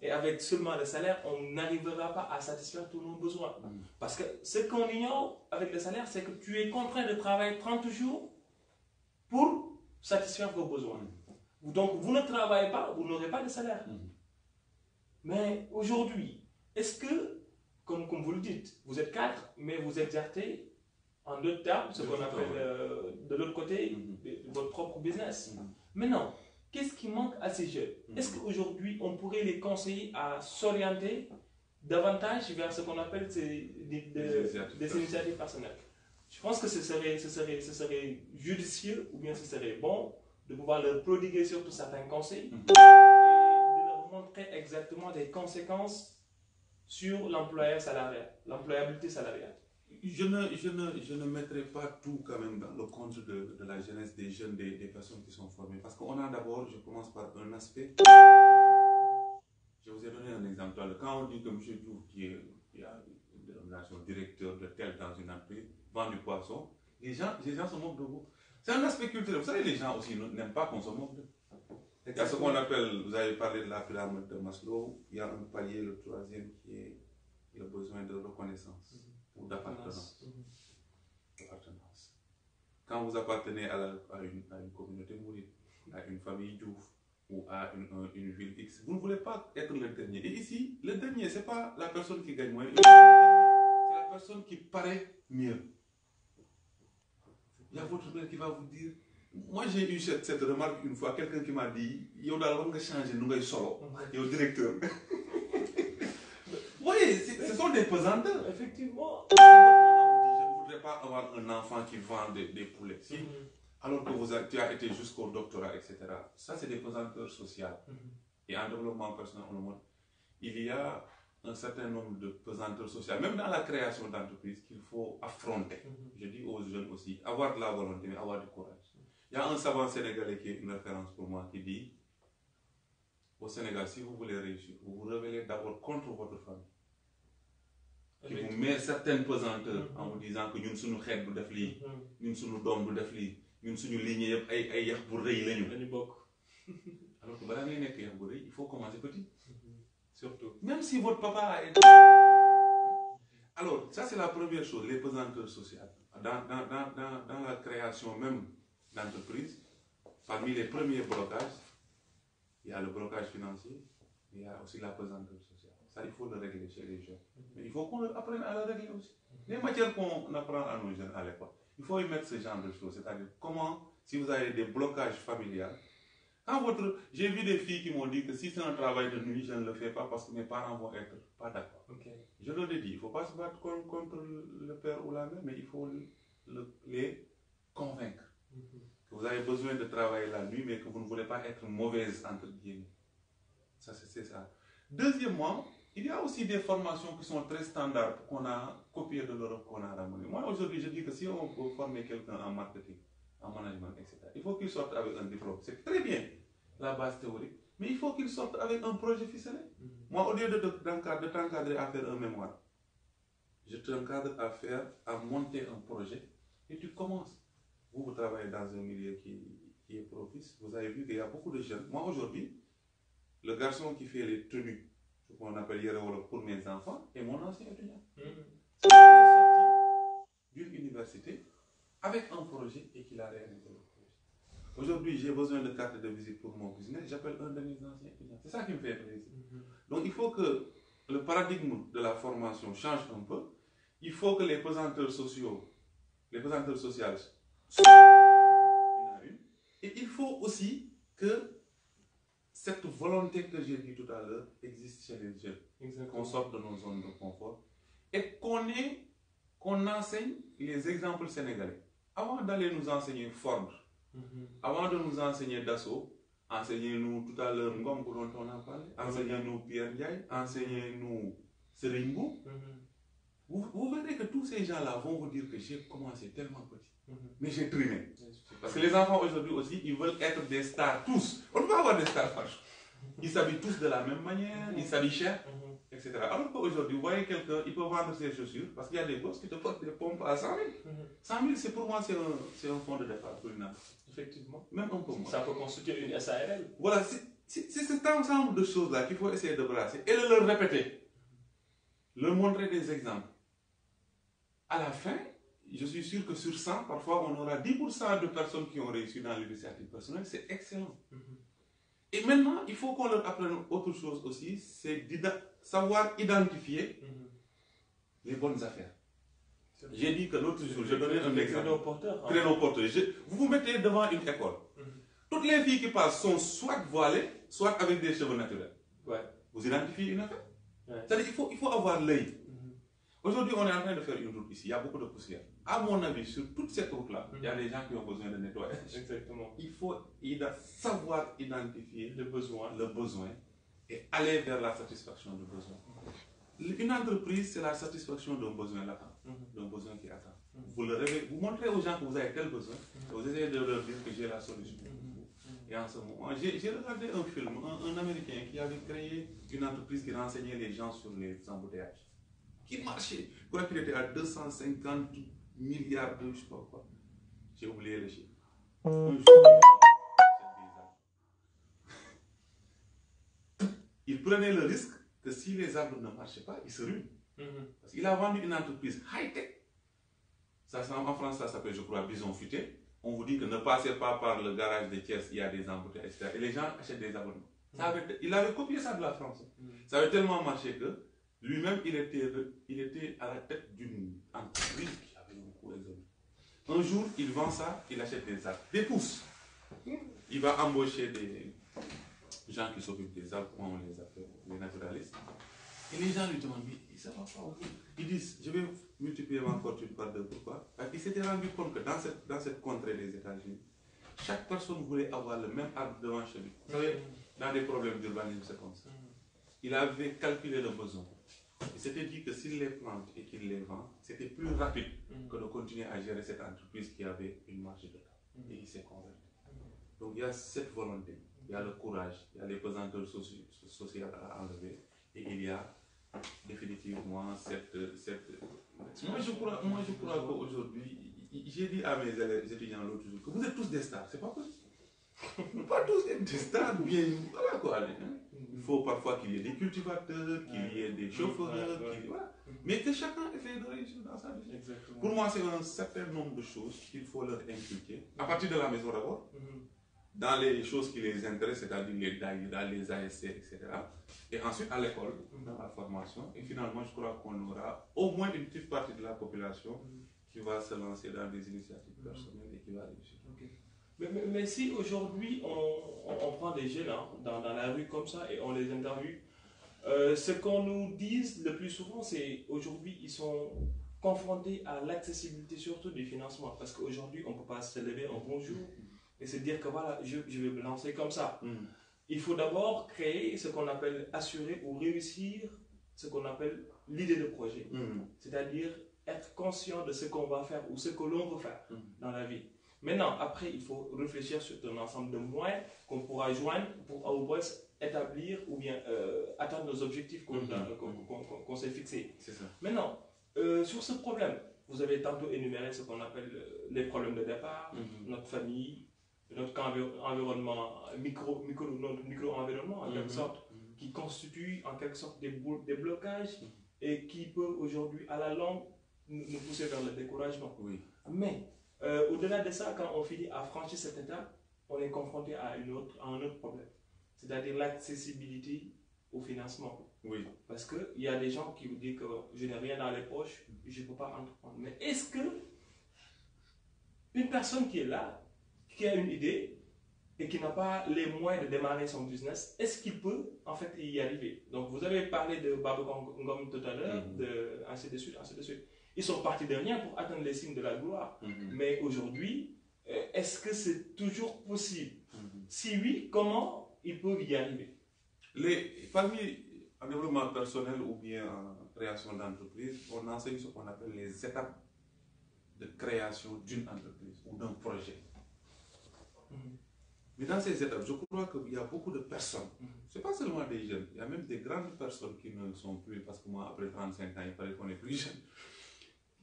Speaker 1: Et avec seulement le salaire, on n'arrivera pas à satisfaire tous nos besoins. Parce que ce qu'on ignore avec le salaire, c'est que tu es contraint de travailler 30 jours pour satisfaire vos besoins. Donc, vous ne travaillez pas, vous n'aurez pas de salaire. Mais aujourd'hui, est-ce que, comme vous le dites, vous êtes 4, mais vous exercez, en d'autres termes, ce qu'on appelle de l'autre côté, de votre propre business. Maintenant, qu'est-ce qui manque à ces jeunes? Est-ce qu'aujourd'hui, on pourrait les conseiller à s'orienter davantage vers ce qu'on appelle des initiatives personnelles? Je pense que ce serait judicieux, ou bien ce serait bon, de pouvoir leur prodiguer surtout certains conseils, et de leur montrer exactement des conséquences sur l'employabilité salariale.
Speaker 2: Je ne mettrai pas tout quand même dans le compte de la jeunesse des jeunes, des personnes qui sont formées. Parce qu'on a d'abord, je commence par un aspect. Je vous ai donné un exemple. Quand on dit que M. Diouf, qui est une dénomination directeur de tel dans une entreprise, vend du poisson, les gens se moquent de vous. C'est un aspect culturel. Vous savez, les gens aussi n'aiment pas qu'on se moque d'eux. Il y a ce qu'on appelle, vous avez parlé de la pyramide de Maslow, il y a un palier, le troisième, qui est le besoin de reconnaissance ou d'appartenance. Quand vous appartenez à une communauté mouride, à une famille Diouf ou à une ville X, vous ne voulez pas être le dernier. Et ici, le dernier, ce n'est pas la personne qui gagne moins, c'est la personne qui paraît mieux. Il y a votre père qui va vous dire. Moi, j'ai eu cette remarque une fois, quelqu'un qui m'a dit yo dal war nga changer nu ngay solo yow directeur. Vous voyez, ce sont des pesanteurs.
Speaker 1: Effectivement.
Speaker 2: Si votre maman vous dit je ne voudrais pas avoir un enfant qui vend des poulets, si, alors que tu as été jusqu'au doctorat, etc. Ça, c'est des pesanteurs sociales. Et en développement personnel, il y a un certain nombre de pesanteurs sociales, même dans la création d'entreprises, qu'il faut affronter. Je dis aux jeunes aussi, avoir de la volonté, mais avoir du courage. Il y a un savant sénégalais qui est une référence pour moi qui dit au Sénégal, si vous voulez réussir, vous vous rebellez d'abord contre votre famille. Qui vous met certaines pesanteurs en vous disant que nous sommes xeet du def lii, ñun suñu doom du def lii, ñun suñu lignée yëpp ay yax bu rëy lañu. Alors que balaa ngay nekk yax bu rëy, il faut commencer petit.
Speaker 1: Surtout.
Speaker 2: Même si votre papa a été. Alors, ça c'est la première chose, les pesanteurs sociales. Dans la création même d'entreprise, parmi les premiers blocages, il y a le blocage financier, il y a aussi la pesanteur sociale. Ça, il faut le régler chez les jeunes. Mais il faut qu'on apprenne à le régler aussi. Les matières qu'on apprend à nos jeunes à l'époque, il faut y mettre ce genre de choses. C'est-à-dire, comment, si vous avez des blocages familiaux, j'ai vu des filles qui m'ont dit que si c'est un travail de nuit, je ne le fais pas parce que mes parents vont être pas d'accord. Je leur ai dit, il ne faut pas se battre contre le père ou la mère, mais il faut les convaincre. Que vous avez besoin de travailler la nuit, mais que vous ne voulez pas être mauvaise, entre guillemets. Ça, c'est ça. Deuxièmement, il y a aussi des formations qui sont très standards qu'on a copiées de l'Europe, qu'on a ramenées. Moi, aujourd'hui, je dis que si on peut former quelqu'un en marketing, en management, etc., il faut qu'il sorte avec un diplôme. C'est très bien, la base théorique, mais il faut qu'il sorte avec un projet ficelé. Moi, au lieu de t'encadrer à faire un mémoire, je t'encadre à monter un projet et tu commences. Vous travaillez dans un milieu qui est propice. Vous avez vu qu'il y a beaucoup de jeunes. Moi, aujourd'hui, le garçon qui fait les tenues, ce qu'on appelle Yerewolo pour mes enfants, est mon ancien étudiant. Il est sorti d'une université avec un projet et qu'il a réalisé le projet. Aujourd'hui, j'ai besoin de carte de visite pour mon business, j'appelle un de mes anciens étudiants. C'est ça qui me fait plaisir. Donc, il faut que le paradigme de la formation change un peu. Il faut que les pesanteurs sociales et il faut aussi que cette volonté que j'ai dit tout à l'heure existe chez les jeunes. Qu'on sorte de nos zones de confort et qu'on enseigne les exemples sénégalais. Avant d'aller nous enseigner Ford, avant de nous enseigner Dassault, enseignez-nous tout à l'heure Ngom dont on a parlé, enseignez-nous Pierre Ndiaye, enseignez-nous Serigne. Vous verrez que tous ces gens-là vont vous dire que j'ai commencé tellement petit, mais j'ai trimé. Parce que les enfants aujourd'hui aussi, ils veulent être des stars, tous. On ne peut pas avoir des stars franchement. Ils s'habillent tous de la même manière, ils s'habillent cher, etc. Alors qu'aujourd'hui, vous voyez quelqu'un, il peut vendre ses chaussures, parce qu'il y a des boss qui te portent des pompes à 100 000. 100 000, c'est pour moi, c'est un fonds de départ pour une entreprise.
Speaker 1: Effectivement.
Speaker 2: Même un peu moins.
Speaker 1: Ça peut constituer une SARL.
Speaker 2: Voilà, c'est cet ensemble de choses-là qu'il faut essayer de brasser et de leur répéter. Leur montrer des exemples. À la fin, je suis sûr que sur 100, parfois on aura 10% de personnes qui ont réussi dans l'initiative personnelle. C'est excellent. Et maintenant, il faut qu'on leur apprenne autre chose aussi, c'est savoir identifier les bonnes affaires. J'ai dit que l'autre jour, je donnais un exemple. Créneau porteur. Vous vous mettez devant une école. Toutes les filles qui passent sont soit voilées, soit avec des cheveux naturels.
Speaker 1: Ouais.
Speaker 2: Vous identifiez une affaire.
Speaker 1: Ouais.
Speaker 2: C'est-à-dire qu'il faut avoir l'œil. Aujourd'hui, on est en train de faire une route ici. Il y a beaucoup de poussière. À mon avis, sur toute cette route-là, il y a des gens qui ont besoin de nettoyage.
Speaker 1: Exactement.
Speaker 2: Il faut savoir identifier
Speaker 1: le besoin
Speaker 2: et aller vers la satisfaction du besoin. Une entreprise, c'est la satisfaction d'un besoin latent, d'un besoin qui attend. Vous montrez aux gens que vous avez tel besoin, et vous essayez de leur dire que j'ai la solution. Et en ce moment, j'ai regardé un film, un Américain qui avait créé une entreprise qui renseignait les gens sur les embouteillages. Qui marchait. Je crois qu'il était à 250 milliards de, je ne sais pas quoi. J'ai oublié le chiffre. Un jour, il prenait le risque que si les arbres ne marchaient pas, ils se ruinent. Parce qu'il a vendu une entreprise high-tech. En France, ça s'appelle, je crois, Bison Futé. On vous dit que ne passez pas par le garage de Thiès, il y a des embouteillages, etc. Et les gens achètent des abonnements. Il avait copié ça de la France. Ça avait tellement marché que lui-même, il était à la tête d'une entreprise qui avait beaucoup exorbitant. Un jour, il vend ça, il achète des arbres, des pousses. Il va embaucher des gens qui s'occupent des arbres, comment on les appelle, les naturalistes. Et les gens lui demandent, mais ça va pas au bout. Ils disent, je vais multiplier ma fortune par deux. Pourquoi? Parce qu'il s'était rendu compte que dans cette contrée des États-Unis, chaque personne voulait avoir le même arbre devant chez lui. Vous savez, dans des problèmes d'urbanisme, c'est comme ça. Il avait calculé le besoin. Il s'était dit que s'il les plante et qu'il les vend, c'était plus rapide que de continuer à gérer cette entreprise qui avait une marge de temps. Et il s'est converti. Donc il y a cette volonté, il y a le courage, il y a les pesanteurs sociales à enlever, et il y a définitivement cette... Moi je crois qu'aujourd'hui, j'ai dit à mes étudiants l'autre jour que vous êtes tous des stars, c'est pas possible. Pas tous des stars, bien, voilà quoi. Il faut parfois qu'il y ait des cultivateurs, qu'il y ait des chauffeurs, voilà. Mais que chacun essaie de réussir dans sa vie. Pour moi, c'est un certain nombre de choses qu'il faut leur inculquer, à partir de la maison d'abord, dans les choses qui les intéressent, c'est-à-dire les DAI, les ASC, etc. Et ensuite à l'école, dans la formation. Et finalement, je crois qu'on aura au moins une petite partie de la population qui va se lancer dans des initiatives personnelles et qui va réussir.
Speaker 1: Mais si aujourd'hui on prend des jeunes dans la rue comme ça et on les interviewe, ce qu'on nous dit le plus souvent, c'est aujourd'hui ils sont confrontés à l'accessibilité surtout du financement. Parce qu'aujourd'hui on ne peut pas se lever un bon jour et se dire que voilà, je vais me lancer comme ça. Il faut d'abord créer ce qu'on appelle assurer ou réussir ce qu'on appelle l'idée de projet. C'est-à-dire être conscient de ce qu'on va faire ou ce que l'on veut faire dans la vie. Maintenant, après, il faut réfléchir sur un ensemble de moyens qu'on pourra joindre pour au moins établir ou bien atteindre nos objectifs qu'on s'est fixés.
Speaker 2: C'est ça.
Speaker 1: Maintenant, sur ce problème, vous avez tantôt énuméré ce qu'on appelle les problèmes de départ, notre famille, notre environnement, micro-environnement en quelque sorte, qui constitue en quelque sorte des blocages et qui peut aujourd'hui, à la longue, nous pousser vers le découragement. Mais au-delà de ça, quand on finit à franchir cette étape, on est confronté à un autre problème, c'est-à-dire l'accessibilité au financement. Parce qu'il y a des gens qui vous disent que je n'ai rien dans les poches, je ne peux pas entreprendre. Mais est-ce que une personne qui est là, qui a une idée, et qui n'a pas les moyens de démarrer son business, est-ce qu'il peut en fait y arriver? Donc vous avez parlé de Baba Ngom tout à l'heure, ainsi de suite, ainsi de suite. Ils sont partis de rien pour atteindre les cimes de la gloire. Mais aujourd'hui, est-ce que c'est toujours possible? Si oui, comment ils peuvent y arriver?
Speaker 2: Parmi en développement personnel ou bien en création d'entreprise, on enseigne ce qu'on appelle les étapes de création d'une entreprise ou d'un projet. Mais dans ces étapes, je crois qu'il y a beaucoup de personnes, ce n'est pas seulement des jeunes, il y a même des grandes personnes qui ne sont plus, parce que moi, après 35 ans, il paraît qu'on est plus jeune.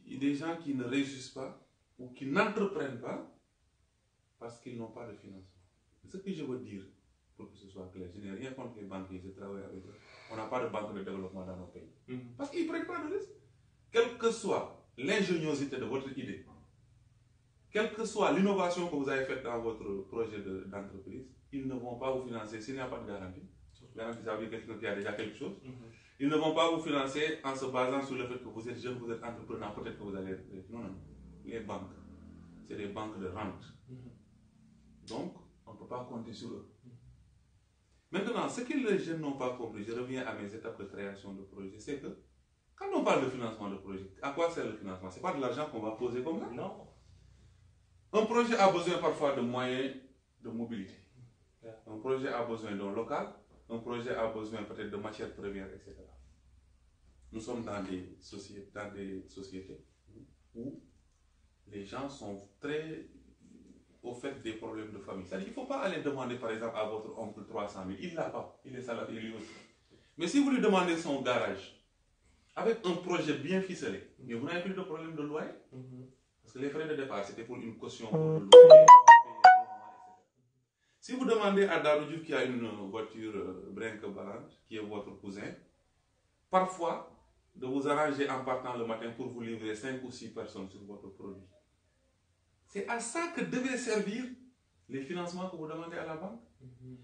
Speaker 2: Il y a des gens qui ne réussissent pas ou qui n'entreprennent pas parce qu'ils n'ont pas de financement. Ce que je veux dire, pour que ce soit clair, je n'ai rien contre les banquiers, je travaille avec eux. On n'a pas de banque de développement dans nos pays. Parce qu'ils ne prennent pas de risque. Quelle que soit l'ingéniosité de votre idée, quelle que soit l'innovation que vous avez faite dans votre projet d'entreprise, ils ne vont pas vous financer s'il n'y a pas de garantie. Garantie, ça veut dire quelqu'un qui a déjà quelque chose. Ils ne vont pas vous financer en se basant sur le fait que vous êtes jeune, vous êtes entrepreneur, peut-être que vous allez... Non, non. Les banques, c'est des banques de rente. Donc, on ne peut pas compter sur eux. Maintenant, ce que les jeunes n'ont pas compris, je reviens à mes étapes de création de projet, c'est que quand on parle de financement de projet, à quoi sert le financement? Ce n'est pas de l'argent qu'on va poser comme ça.
Speaker 1: Non.
Speaker 2: Un projet a besoin parfois de moyens de mobilité. Un projet a besoin d'un local, un projet a besoin peut-être de matières premières, etc. Nous sommes dans des sociétés où les gens sont très au fait des problèmes de famille. C'est-à-dire qu'il ne faut pas aller demander par exemple à votre oncle 300 000. Il ne l'a pas, il est salarié lui aussi. Mais si vous lui demandez son garage, avec un projet bien ficelé, mais vous n'avez plus de problème de loyer, parce que les frais de départ c'était pour une caution pour le loyer. Si vous demandez à Darou Diouf qui a une voiture brinque-ballante, qui est votre cousin, parfois, de vous arranger en partant le matin pour vous livrer 5 ou 6 personnes sur votre produit. C'est à ça que devaient servir les financements que vous demandez à la banque.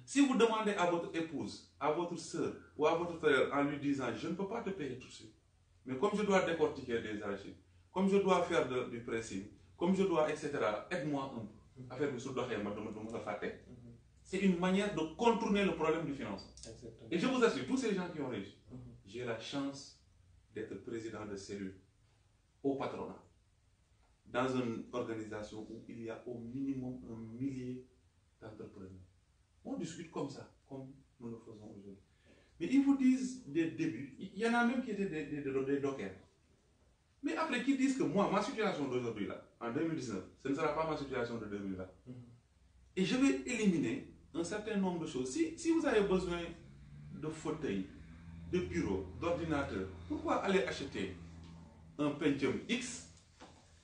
Speaker 2: Si vous demandez à votre épouse, à votre soeur ou à votre frère en lui disant « je ne peux pas te payer tout de suite, mais comme je dois décortiquer des archives, comme je dois faire du pressing, comme je dois, etc., aide-moi un peu. Affaire de c'est une manière de contourner le problème du financement. Exactement. Et je vous assure, tous ces gens qui ont réussi, j'ai la chance d'être président de cellule au patronat, dans une organisation où il y a au minimum 1 millier d'entrepreneurs. On discute comme ça, comme nous le faisons aujourd'hui. Mais ils vous disent des débuts, il y en a même qui étaient des dockers. Mais après, qui disent que moi, ma situation d'aujourd'hui, là, en 2019, ce ne sera pas ma situation de 2020. Et je vais éliminer un certain nombre de choses. Si vous avez besoin de fauteuils, de bureaux, d'ordinateurs, pourquoi aller acheter un Pentium X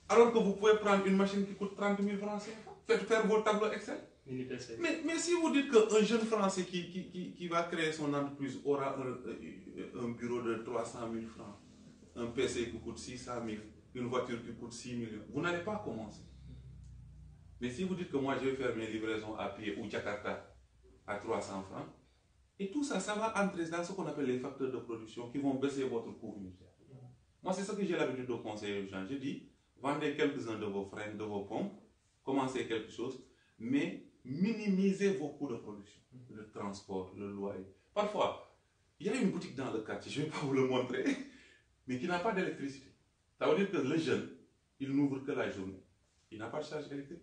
Speaker 2: alors que vous pouvez prendre une machine qui coûte 30 000 francs CFA? Faites faire vos tableaux Excel. Mais si vous dites qu'un jeune Français qui va créer son entreprise aura un bureau de 300 000 francs, un PC qui coûte 600 000, une voiture qui coûte 6 millions, vous n'allez pas commencer. Mais si vous dites que moi je vais faire mes livraisons à pied ou Jakarta à 300 francs, et tout ça, ça va entrer dans ce qu'on appelle les facteurs de production qui vont baisser votre coût unitaire. Moi, c'est ça que j'ai l'habitude de conseiller aux gens. Je dis, vendez quelques-uns de vos freins, de vos pompes, commencez quelque chose, mais minimisez vos coûts de production. Le transport, le loyer. Parfois, il y a une boutique dans le quartier, je ne vais pas vous le montrer, mais qui n'a pas d'électricité. Ça veut dire que le jeune, il n'ouvre que la journée. Il n'a pas de charge électrique.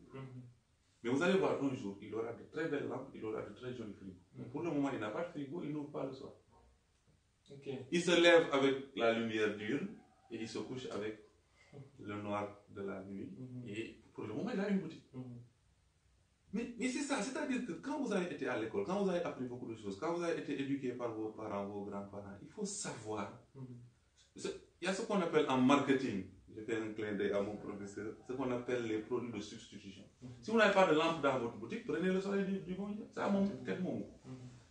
Speaker 2: Mais vous allez voir un jour, il aura de très belles lampes, il aura de très jolis frigos. Mais pour le moment, il n'a pas de frigo, il n'ouvre pas le soir. Il se lève avec la lumière diurne et il se couche avec le noir de la nuit. Et pour le moment, il a une boutique. Mais c'est ça, c'est-à-dire que quand vous avez été à l'école, quand vous avez appris beaucoup de choses, quand vous avez été éduqué par vos parents, vos grands-parents, il faut savoir. Il y a ce qu'on appelle en marketing, je fais un clin d'œil à mon professeur, ce qu'on appelle les produits de substitution. Si vous n'avez pas de lampe dans votre boutique, prenez le soleil du bon Dieu. C'est à mon moment.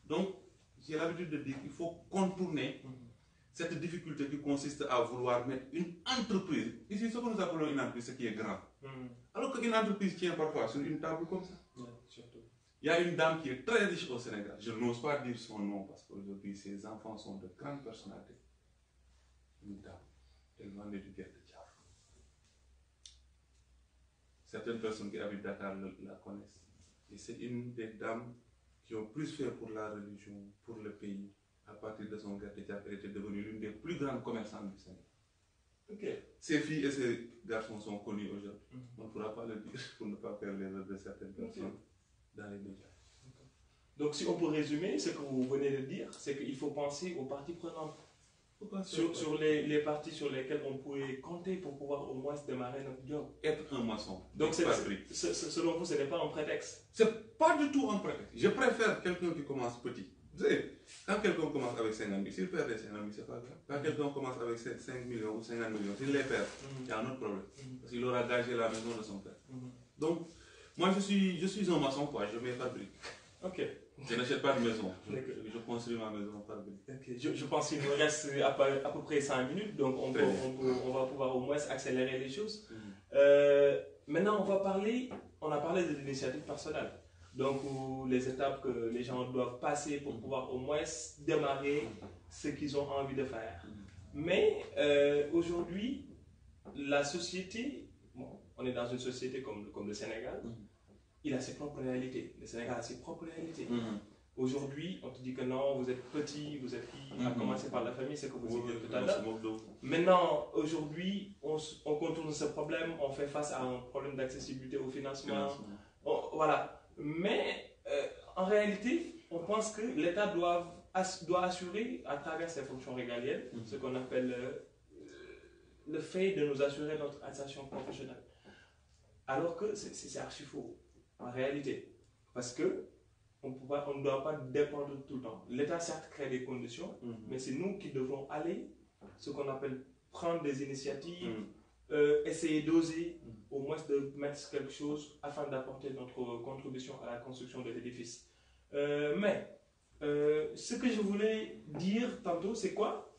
Speaker 2: Donc, j'ai l'habitude de dire qu'il faut contourner cette difficulté qui consiste à vouloir mettre une entreprise. Ici, ce que nous appelons une entreprise, c'est qui est grand. Alors qu'une entreprise tient parfois sur une table comme ça. Il y a une dame qui est très riche au Sénégal. Je n'ose pas dire son nom parce qu'aujourd'hui, ses enfants sont de grandes personnalités. Une dame, elle vend du guerre de Diaf. Certaines personnes qui habitent Dakar la connaissent. Et c'est une des dames qui ont plus fait pour la religion, pour le pays. À partir de son gâteau, elle était devenue l'une des plus grandes commerçantes du Sénégal.
Speaker 1: Ok.
Speaker 2: Ses filles et ses garçons sont connus aujourd'hui. On ne pourra pas le dire pour ne pas faire l'erreur de certaines personnes dans les médias.
Speaker 1: Donc, si on peut résumer, ce que vous venez de dire, c'est qu'il faut penser aux parties prenantes. Sur les parties sur lesquelles on pourrait compter pour pouvoir au moins démarrer notre job.
Speaker 2: Être un maçon.
Speaker 1: Donc, selon vous, ce n'est pas un prétexte?
Speaker 2: C'est pas du tout un prétexte. Je préfère quelqu'un qui commence petit. Vous savez, quand quelqu'un commence avec 50 000, s'il perd les 50 000, c'est pas grave. Quand quelqu'un commence avec 5 millions ou 50 millions, s'il les perd, il y a un autre problème. Parce qu'il aura gagé la maison de son père. Donc, moi je suis un maçon, quoi. Je mets pas de briques.
Speaker 1: Ok.
Speaker 2: Je n'achète pas de maison. Je construis ma maison par briques.
Speaker 1: Okay. Je pense qu'il nous reste à peu près 5 minutes, donc on va pouvoir au moins accélérer les choses. Maintenant, on a parlé de l'initiative personnelle. Donc, les étapes que les gens doivent passer pour pouvoir au moins démarrer ce qu'ils ont envie de faire. Mais aujourd'hui, la société, bon, on est dans une société comme le Sénégal, il a ses propres réalités. Le Sénégal a ses propres réalités. Aujourd'hui, on te dit que non, vous êtes petit, vous êtes qui, à commencer par la famille, c'est que vous disiez tout à l'heure. Maintenant, aujourd'hui, on contourne ce problème, on fait face à un problème d'accessibilité au financement. Voilà. Mais en réalité, on pense que l'État doit assurer à travers ses fonctions régaliennes ce qu'on appelle le fait de nous assurer notre insertion professionnelle. Alors que c'est archi faux en réalité. Parce que on ne doit pas dépendre tout le temps. L'État certes crée des conditions, mais c'est nous qui devons aller, ce qu'on appelle prendre des initiatives, essayer d'oser, au moins de mettre quelque chose afin d'apporter notre contribution à la construction de l'édifice. Mais ce que je voulais dire tantôt, c'est quoi?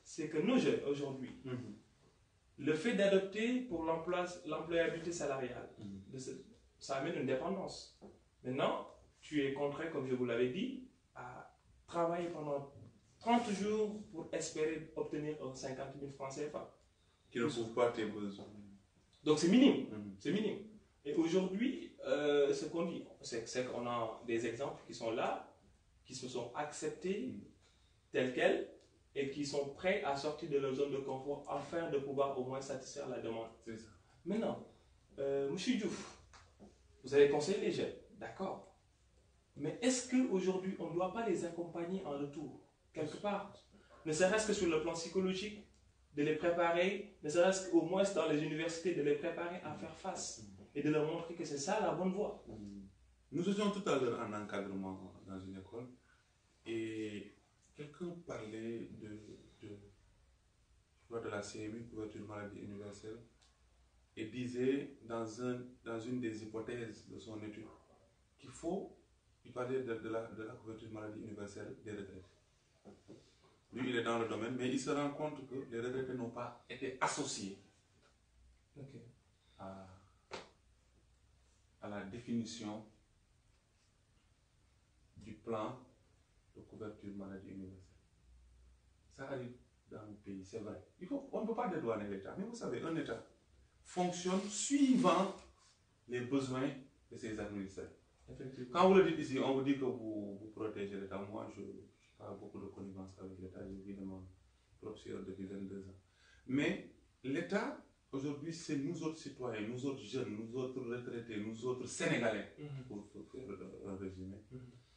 Speaker 1: C'est que nous jeunes aujourd'hui, le fait d'adopter pour l'employabilité salariale, ça amène une dépendance. Maintenant, tu es contraint, comme je vous l'avais dit, à travailler pendant 30 jours pour espérer obtenir 50 000 francs CFA.
Speaker 2: Qui ne couvre pas tes besoins.
Speaker 1: Donc c'est minime. C'est minime. Et aujourd'hui, ce qu'on dit, c'est qu'on a des exemples qui sont là, qui se sont acceptés tels quels, et qui sont prêts à sortir de leur zone de confort afin de pouvoir au moins satisfaire la demande.
Speaker 2: C'est ça.
Speaker 1: Maintenant, M. Diouf, vous avez conseillé les jeunes, d'accord. Mais est-ce qu'aujourd'hui, on ne doit pas les accompagner en retour, quelque part? Ne serait-ce que sur le plan psychologique, de les préparer, ne serait-ce qu'au moins dans les universités, de les préparer à faire face et de leur montrer que c'est ça la bonne voie.
Speaker 2: Nous étions tout à l'heure en encadrement dans une école et quelqu'un parlait de la CMU, couverture maladie universelle, et disait dans une des hypothèses de son étude qu'il faut, il parlait de la couverture maladie universelle des retraités. Lui, il est dans le domaine, mais il se rend compte que les retraités n'ont pas été associés à la définition du plan de couverture maladie universelle. Ça arrive dans le pays, c'est vrai. On ne peut pas dédouaner l'État, mais vous savez, un État fonctionne suivant les besoins de ses administrés. Quand vous le dites ici, on vous dit que vous protégez l'État. Moi, je n'ai pas beaucoup de connivence avec l'État, j'ai vu de mon propre depuis 22 ans. Mais l'État, aujourd'hui, c'est nous autres citoyens, nous autres jeunes, nous autres retraités, nous autres Sénégalais, pour faire un résumé,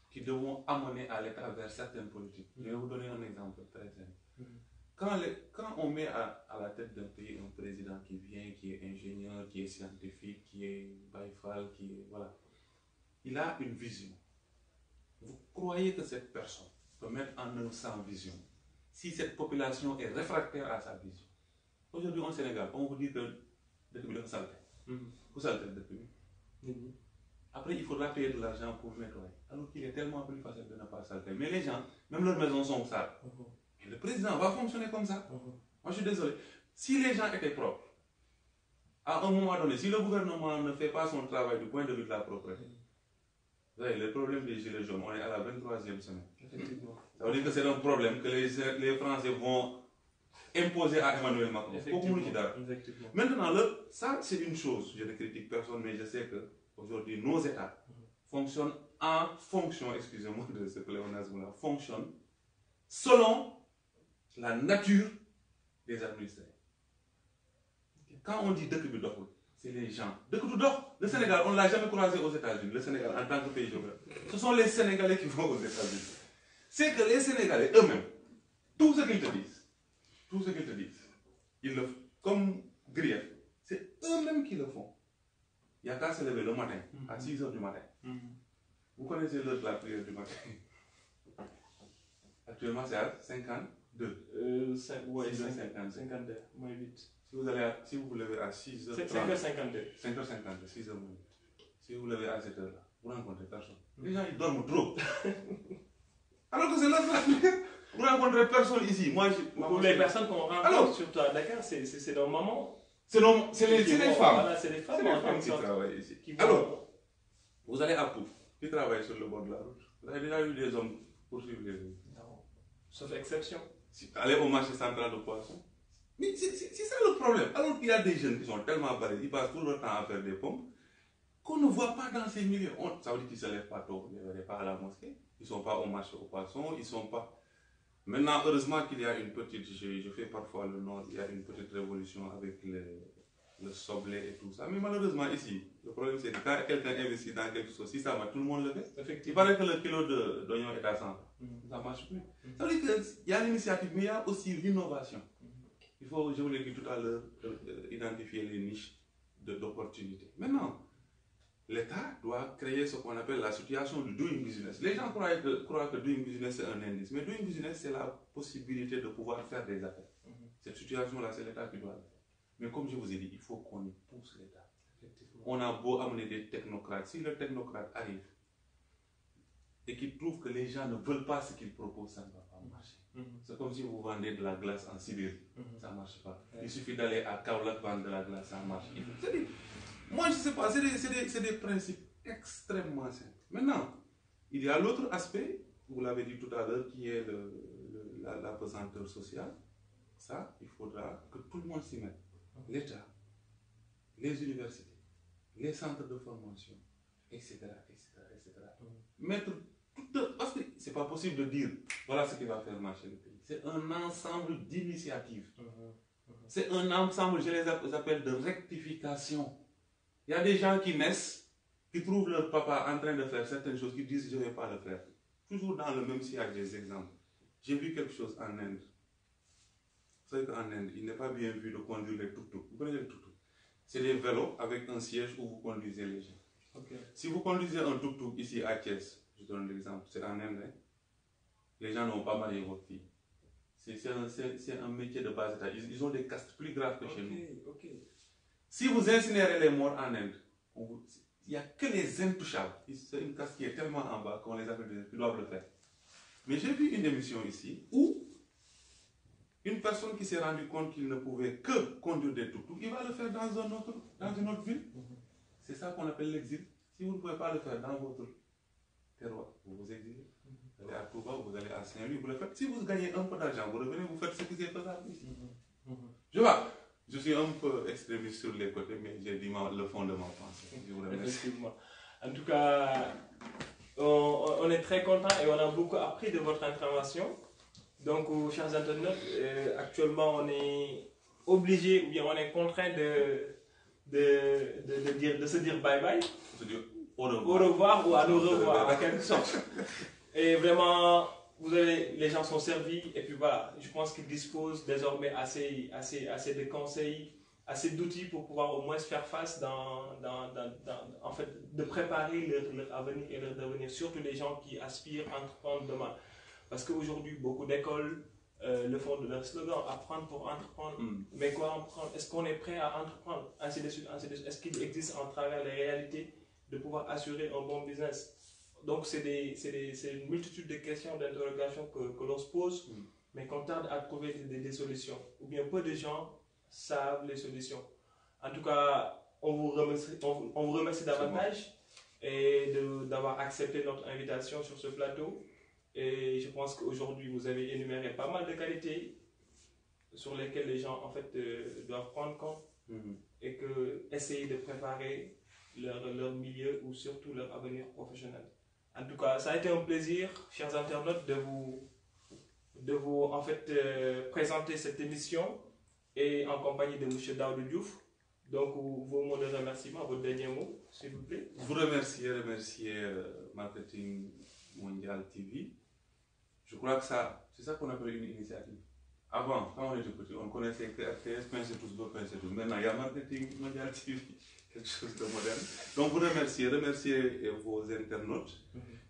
Speaker 2: qui devons amener à l'État vers certaines politiques. Je vais vous donner un exemple très simple. Quand on met à la tête d'un pays un président qui vient, qui est ingénieur, qui est scientifique, qui est baïfal, qui est... Voilà. Il a une vision. Vous croyez que cette personne peut mettre en œuvre sans vision si cette population est réfractaire à sa vision? Aujourd'hui, au Sénégal, on vous dit que le pays est saleté. Vous saletez le pays. Après, il faudra payer de l'argent pour nettoyer. Alors qu'il est tellement plus facile de ne pas saleter. Mais les gens, même leurs maisons sont sales. Et le président va fonctionner comme ça. Moi, je suis désolé. Si les gens étaient propres, à un moment donné, si le gouvernement ne fait pas son travail du point de vue de la propreté, vous voyez, le problème des gilets jaunes, on est à la 23e semaine. Effectivement. Ça veut dire que c'est un problème que les Français vont imposer à Emmanuel Macron. Maintenant, ça c'est une chose, je ne critique personne, mais je sais qu'aujourd'hui, nos États fonctionne en fonction, excusez-moi de ce pléonasme-là, fonctionne selon la nature des administrés. Quand on dit dëkk bi doxul, c'est les gens. Dëkk du dox. Le Sénégal, on ne l'a jamais croisé aux États-Unis, le Sénégal en tant que pays géographique. Ce sont les Sénégalais qui vont aux États-Unis. C'est que les Sénégalais eux-mêmes, tout ce qu'ils te disent, ils le font comme grief. C'est eux-mêmes qui le font. Il n'y a qu'à se lever le matin, à 6 h du matin. Vous connaissez l'heure de la prière du matin? Actuellement, c'est à 52.
Speaker 1: Ouais,
Speaker 2: 52.
Speaker 1: 52, moins 8.
Speaker 2: Si vous vous levez à 6 h.
Speaker 1: C'est 5h52.
Speaker 2: 5h52, 6 h. Si vous vous levez à cette heure-là, vous rencontrez personne. Les gens, ils dorment trop. Alors que c'est l'heure de la prière. Vous rencontrez personne ici.
Speaker 1: Pour les personnes qu'on rencontre surtout à Dakar, c'est nos mamans.
Speaker 2: C'est les femmes.
Speaker 1: Voilà, c'est les femmes en
Speaker 2: qui travaillent ici. Alors, vous allez à Pouf, qui travaillent sur le bord de la route. Vous avez déjà eu des hommes poursuivre les autres?
Speaker 1: Non. Sauf exception.
Speaker 2: Allez au marché central de poissons. Mais c'est ça le problème. Alors qu'il y a des jeunes qui sont tellement balèzes, ils passent tout leur temps à faire des pompes, qu'on ne voit pas dans ces milieux. Ça veut dire qu'ils ne se lèvent pas tôt, ils ne verraient pas à la mosquée, ils ne sont pas au marché aux poissons, ils ne sont pas. Maintenant, heureusement qu'il y a une petite, je fais parfois le nord, il y a une petite révolution avec le soblé et tout ça. Mais malheureusement, ici, le problème c'est que quand quelqu'un investit dans quelque chose, si ça va, tout le monde le fait. Il paraît que le kilo d'oignon est à 100. Ça ne marche plus. Ça veut dire qu'il y a l'initiative, mais il y a aussi l'innovation. Il faut, je vous l'ai dit tout à l'heure, identifier les niches d'opportunités. Maintenant, l'État doit créer ce qu'on appelle la situation du doing business. Les gens croient que doing business c'est un indice, mais doing business c'est la possibilité de pouvoir faire des affaires. Cette situation-là, c'est l'État qui doit le faire. Mais comme je vous ai dit, il faut qu'on y pousse l'État. On a beau amener des technocrates. Si le technocrate arrive et qu'il trouve que les gens ne veulent pas ce qu'il propose, ça ne va pas marcher. C'est comme si vous vendez de la glace en Sibérie. Ça ne marche pas. Il suffit d'aller à Kaolack vendre de la glace, ça marche. Moi, je ne sais pas, c'est des principes extrêmement simples. Maintenant, il y a l'autre aspect, vous l'avez dit tout à l'heure, qui est la pesanteur sociale. Ça, il faudra que tout le monde s'y mette. L'État, les universités, les centres de formation, etc. Mettre parce que ce n'est pas possible de dire, voilà ce qui va faire marcher le pays. C'est un ensemble d'initiatives. C'est un ensemble, je les appelle de rectification. Il y a des gens qui naissent, qui trouvent leur papa en train de faire certaines choses, qui disent je ne vais pas le faire. Toujours dans le même sillage des exemples. J'ai vu quelque chose en Inde. Vous savez qu'en Inde, il n'est pas bien vu de conduire les tuk-tuk. Vous connaissez les tuk-tuk? C'est des vélos avec un siège où vous conduisez les gens. Si vous conduisez un tuk-tuk ici à Thiès, je donne l'exemple, c'est en Inde, hein? Les gens n'ont pas marié votre fille. C'est un métier de base. Ils ont des castes plus graves que chez nous. Si vous incinérez les morts en Inde, il n'y a que les intouchables. C'est une caste qui est tellement en bas qu'on les appelle, qui doivent le faire. Mais j'ai vu une émission ici où une personne qui s'est rendu compte qu'il ne pouvait que conduire des tuk-tuk, il va le faire dans une autre ville. C'est ça qu'on appelle l'exil. Si vous ne pouvez pas le faire dans votre terroir, vous vous exilez. Vous allez à Touba, vous allez à Saint-Louis, vous le faites. Si vous gagnez un peu d'argent, vous revenez, vous faites ce qui est faisable ici. Je suis un peu extrémiste sur les côtés, mais j'ai dit le fond de ma pensée. Je vous remercie.
Speaker 1: Effectivement. En tout cas, on est très content et on a beaucoup appris de votre intervention. Donc, chers internautes, actuellement, on est obligé, ou bien on est contraint de se dire bye bye.
Speaker 2: Se dire au revoir.
Speaker 1: Au revoir ou à nous revoir, en quelque sorte. Et vraiment, les gens sont servis. Et puis voilà, je pense qu'ils disposent désormais assez de conseils, assez d'outils pour pouvoir au moins faire face en fait, de préparer leur avenir et leur devenir. Surtout les gens qui aspirent à entreprendre demain. Parce qu'aujourd'hui, beaucoup d'écoles le font de leur slogan, apprendre pour entreprendre. Mais quoi apprendre? Est-ce qu'on est prêt à entreprendre? Ainsi de suite, ainsi de suite. Est-ce qu'il existe en travers les réalités de pouvoir assurer un bon business? Donc c'est une multitude de questions, d'interrogations que l'on se pose, mais qu'on tarde à trouver des solutions. Ou bien peu de gens savent les solutions. En tout cas, on vous remercie davantage et d'avoir accepté notre invitation sur ce plateau. Et je pense qu'aujourd'hui, vous avez énuméré pas mal de qualités sur lesquelles les gens en fait, doivent prendre compte et essayer de préparer leur milieu ou surtout leur avenir professionnel. En tout cas, ça a été un plaisir, chers internautes, de vous en fait, présenter cette émission et en compagnie de M. Daoudou Diouf. Donc, vos mots de remerciement, vos derniers mots, s'il vous plaît.
Speaker 2: Vous remercier Marketing Mondial TV. Je crois que c'est ça qu'on appelle une initiative. Avant, quand on était petit, on connaissait que RTS, connaissait tous, connaissait tous. Maintenant, il y a Marketing Mondial TV, quelque chose de moderne. Donc, vous remercier vos internautes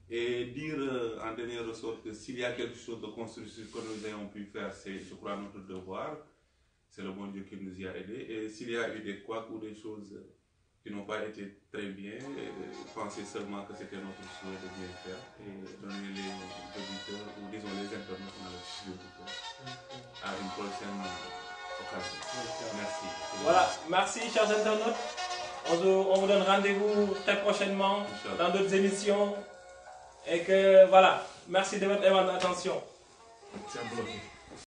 Speaker 2: et dire en dernier ressort que s'il y a quelque chose de constructif que nous ayons pu faire, c'est, je crois, notre devoir. C'est le bon Dieu qui nous y a aidés. Et s'il y a eu des couacs ou des choses qui n'ont pas été très bien, pensez seulement que c'était notre souhait de bien faire et donner les auditeurs, ou disons les internautes, à une prochaine occasion. Merci.
Speaker 1: Voilà, merci chers internautes. On vous donne rendez-vous très prochainement dans d'autres émissions. Et que voilà, merci de votre attention.
Speaker 2: C'est bloqué.